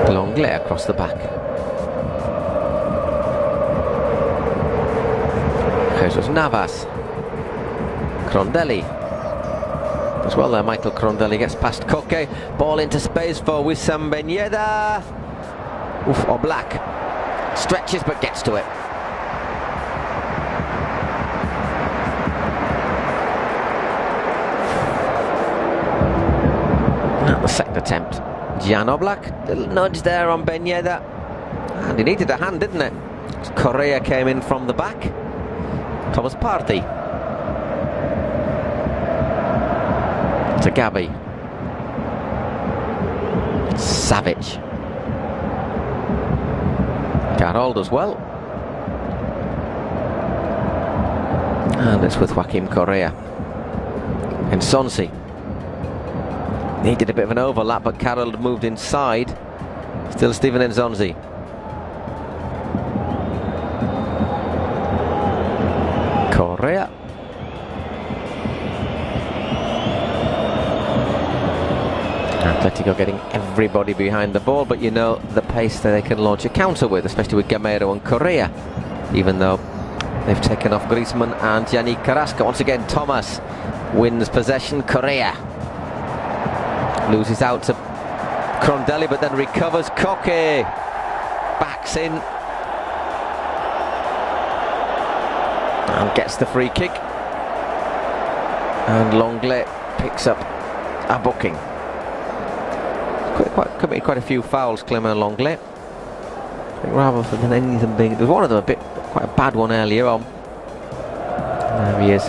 Longley across the back. Jesus Navas. Crondelli. As well there, Michael Crondelli gets past Koke. Ball into space for Wissam Ben Yedder. Oof, Oblak. Stretches but gets to it. Now the second attempt. Jan Oblak. Little nudge there on Ben Yedder. And he needed a hand, didn't it? Correa came in from the back. Thomas Partey to Gabi. Carroll does well. And it's with Joaquim Correa. And Sonsi. Needed a bit of an overlap, but Carroll had moved inside. Still Steven Nzonzi. Correa. Atletico getting everybody behind the ball, but you know the pace that they can launch a counter with, especially with Gamero and Correa, even though they've taken off Griezmann and Yannick Carrasco. Once again, Thomas wins possession. Correa loses out to Crondelli, but then recovers. Koke backs in and gets the free kick, and Longley picks up a booking. Committed quite a few fouls, Clement Longley. I think rather than anything being, there was one of them quite a bad one earlier on. There he is,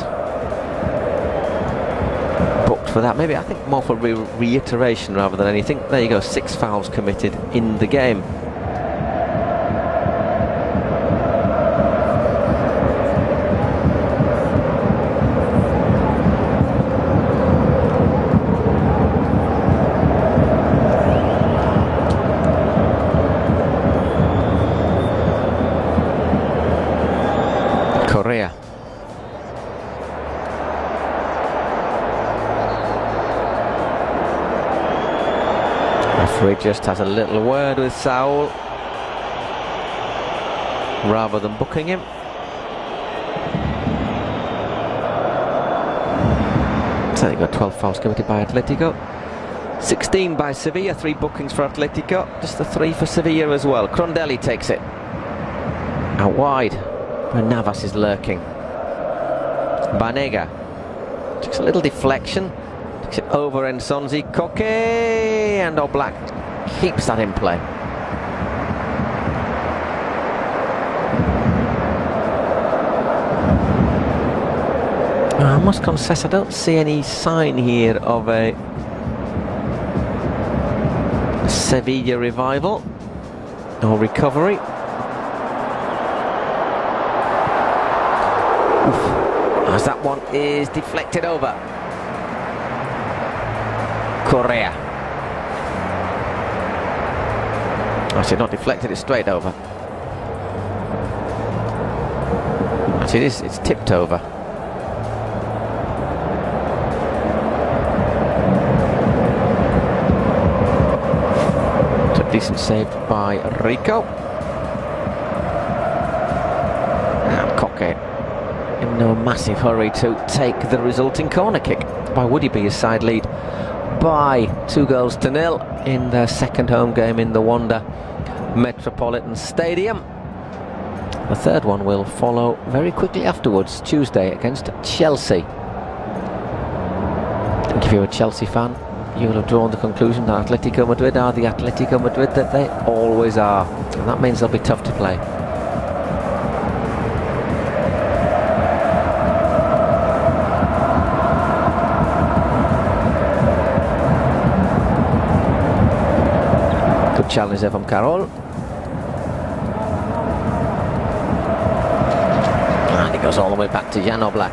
booked for that. Maybe I think more for reiteration rather than anything. There you go, 6 fouls committed in the game. Correa. Referee just has a little word with Saul rather than booking him. So they've got 12 fouls committed by Atletico, 16 by Sevilla, 3 bookings for Atletico, just the 3 for Sevilla as well. Crondelli takes it out wide where Navas is lurking. Banega takes a little deflection, takes it over Nsonzi. Koke, and Oblak keeps that in play. I must confess, I don't see any sign here of a Sevilla revival or recovery. As that one is deflected over. Correa. Actually, not deflected, it's straight over. Actually, it's tipped over. It's a decent save by Rico. And Koke in no massive hurry to take the resulting corner kick. Why would he be? His side lead by 2-0 in their second home game in the Wanda Metropolitan Stadium. The third one will follow very quickly afterwards, Tuesday against Chelsea. I think if you're a Chelsea fan, you will have drawn the conclusion that Atletico Madrid are the Atletico Madrid that they always are, and that means they'll be tough to play. Good challenge there from Carroll. And it goes all the way back to Jan Oblak.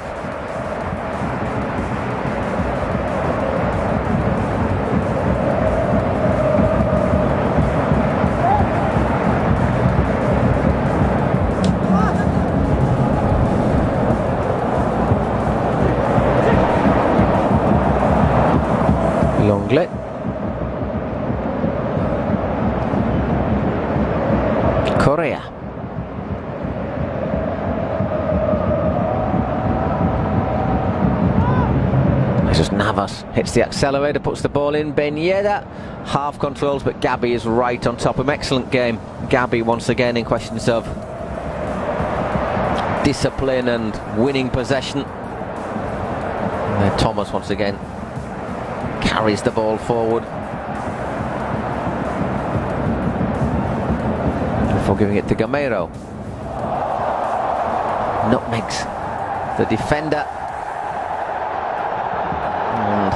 Longley. Correa. This is Navas, hits the accelerator, puts the ball in. Ben Yedder half controls, but Gabi is right on top of him. Excellent game. Gabi once again in questions of discipline and winning possession. And Thomas once again carries the ball forward before giving it to Gamero. Nutmegs the defender and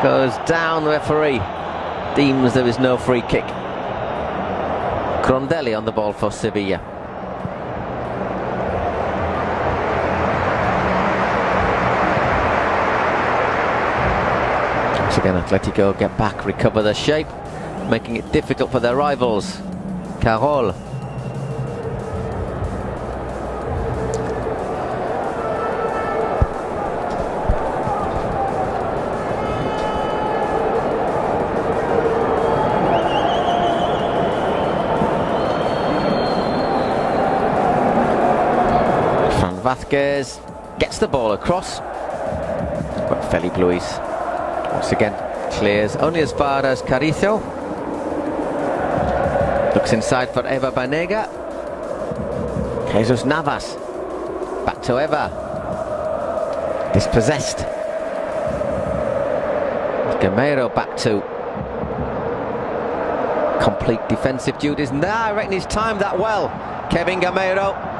goes down. The referee deems there is no free kick. Crondelli on the ball for Sevilla. Once again, Atletico get back, recover their shape, making it difficult for their rivals. Carol. Vázquez gets the ball across, but Felipe Luis once again clears only as far as Carrizo. Looks inside for Eva Banega. Jesus Navas back to Eva, dispossessed. Gameiro back to complete defensive duties. Nah, I reckon he's timed that well. Kevin Gameiro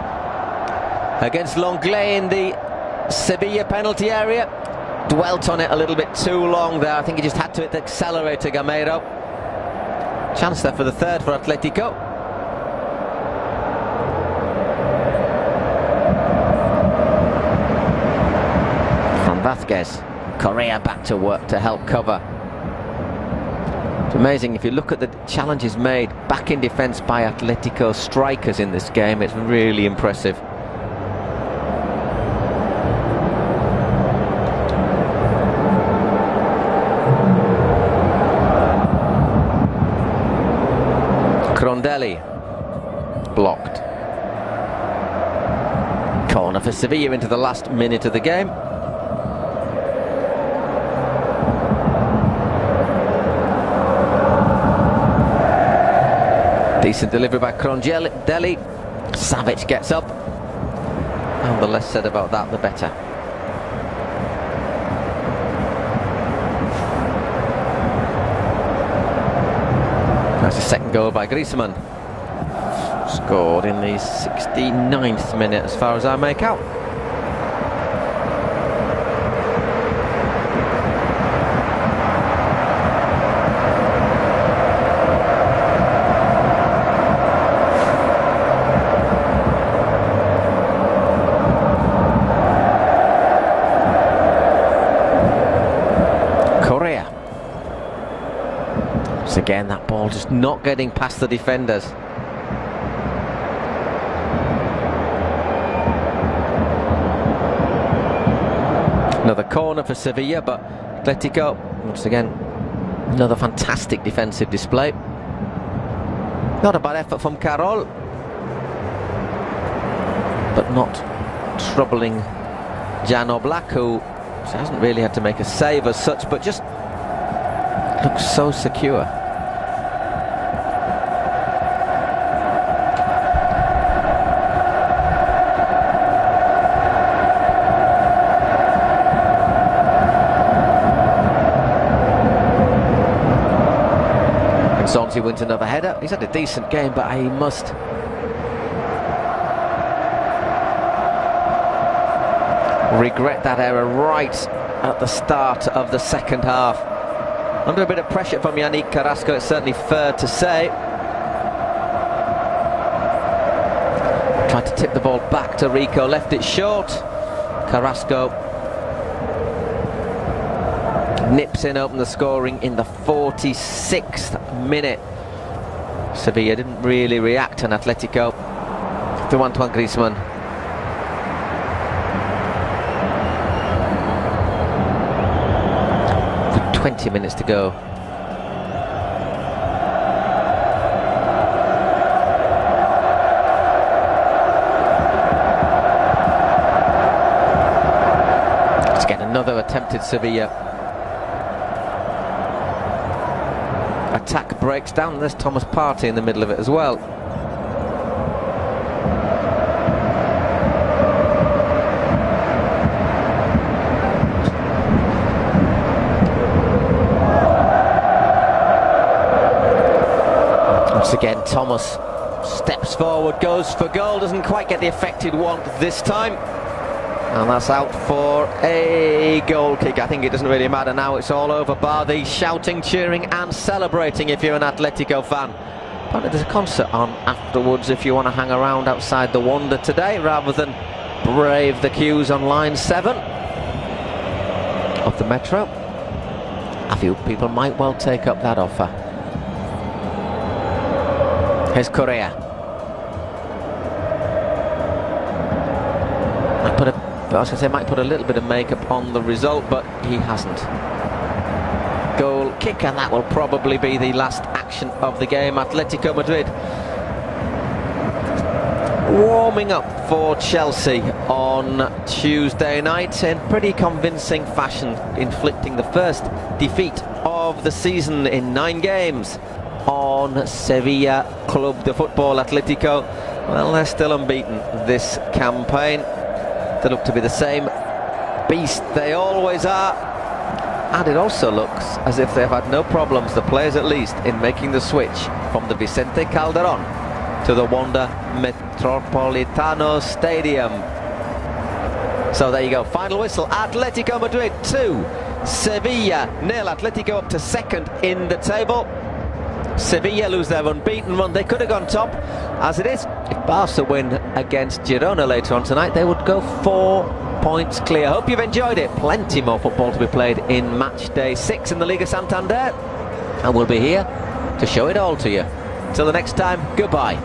against Longley in the Sevilla penalty area. Dwelt on it a little bit too long there. I think he just had to hit the accelerator, Gameiro. Chance there for the third for Atletico. From Vázquez. Correa back to work to help cover. It's amazing if you look at the challenges made back in defence by Atletico strikers in this game. It's really impressive. Crondelli blocked. Corner for Sevilla into the last minute of the game. Decent delivery by Crondelli. Savic gets up, and the less said about that the better. That's the second goal by Griezmann. Scored in the 69th minute as far as I make out. Again, that ball just not getting past the defenders. Another corner for Sevilla, but Atletico, once again, another fantastic defensive display. Not a bad effort from Carol, but not troubling Jan Oblak, who hasn't really had to make a save as such, but just looks so secure. Zonzi wins another header. He's had a decent game, but he must regret that error right at the start of the second half. Under a bit of pressure from Yannick Carrasco, it's certainly fair to say. Tried to tip the ball back to Rico, left it short. Carrasco nips in, open the scoring in the 46th minute. Sevilla didn't really react, and Atletico to Antoine Griezmann. For 20 minutes to go. Let's get another attempted Sevilla attack breaks down. There's Thomas Partey in the middle of it as well. Once again, Thomas steps forward, goes for goal, doesn't quite get the effect he'd want this time. And that's out for a goal kick. I think it doesn't really matter now, it's all over, bar the shouting, cheering and celebrating if you're an Atletico fan. Apparently there's a concert on afterwards if you want to hang around outside the Wanda today rather than brave the queues on line 7 of the Metro. A few people might well take up that offer. Here's Correa. I was going to say might put a little bit of makeup on the result, but he hasn't. Goal kick, and that will probably be the last action of the game. Atletico Madrid warming up for Chelsea on Tuesday night in pretty convincing fashion, inflicting the first defeat of the season in 9 games on Sevilla Club de Football Atletico. Well, they're still unbeaten this campaign. They look to be the same beast they always are, and it also looks as if they've had no problems, the players at least, in making the switch from the Vicente Calderón to the Wanda Metropolitano Stadium. So there you go, final whistle. Atletico Madrid 2, Sevilla 0. Atletico up to 2nd in the table. Sevilla lose their unbeaten run. They could have gone top. As it is, if Barca win against Girona later on tonight, they would go 4 points clear. Hope you've enjoyed it. Plenty more football to be played in match day 6 in the Liga Santander, and we'll be here to show it all to you. Till the next time, goodbye.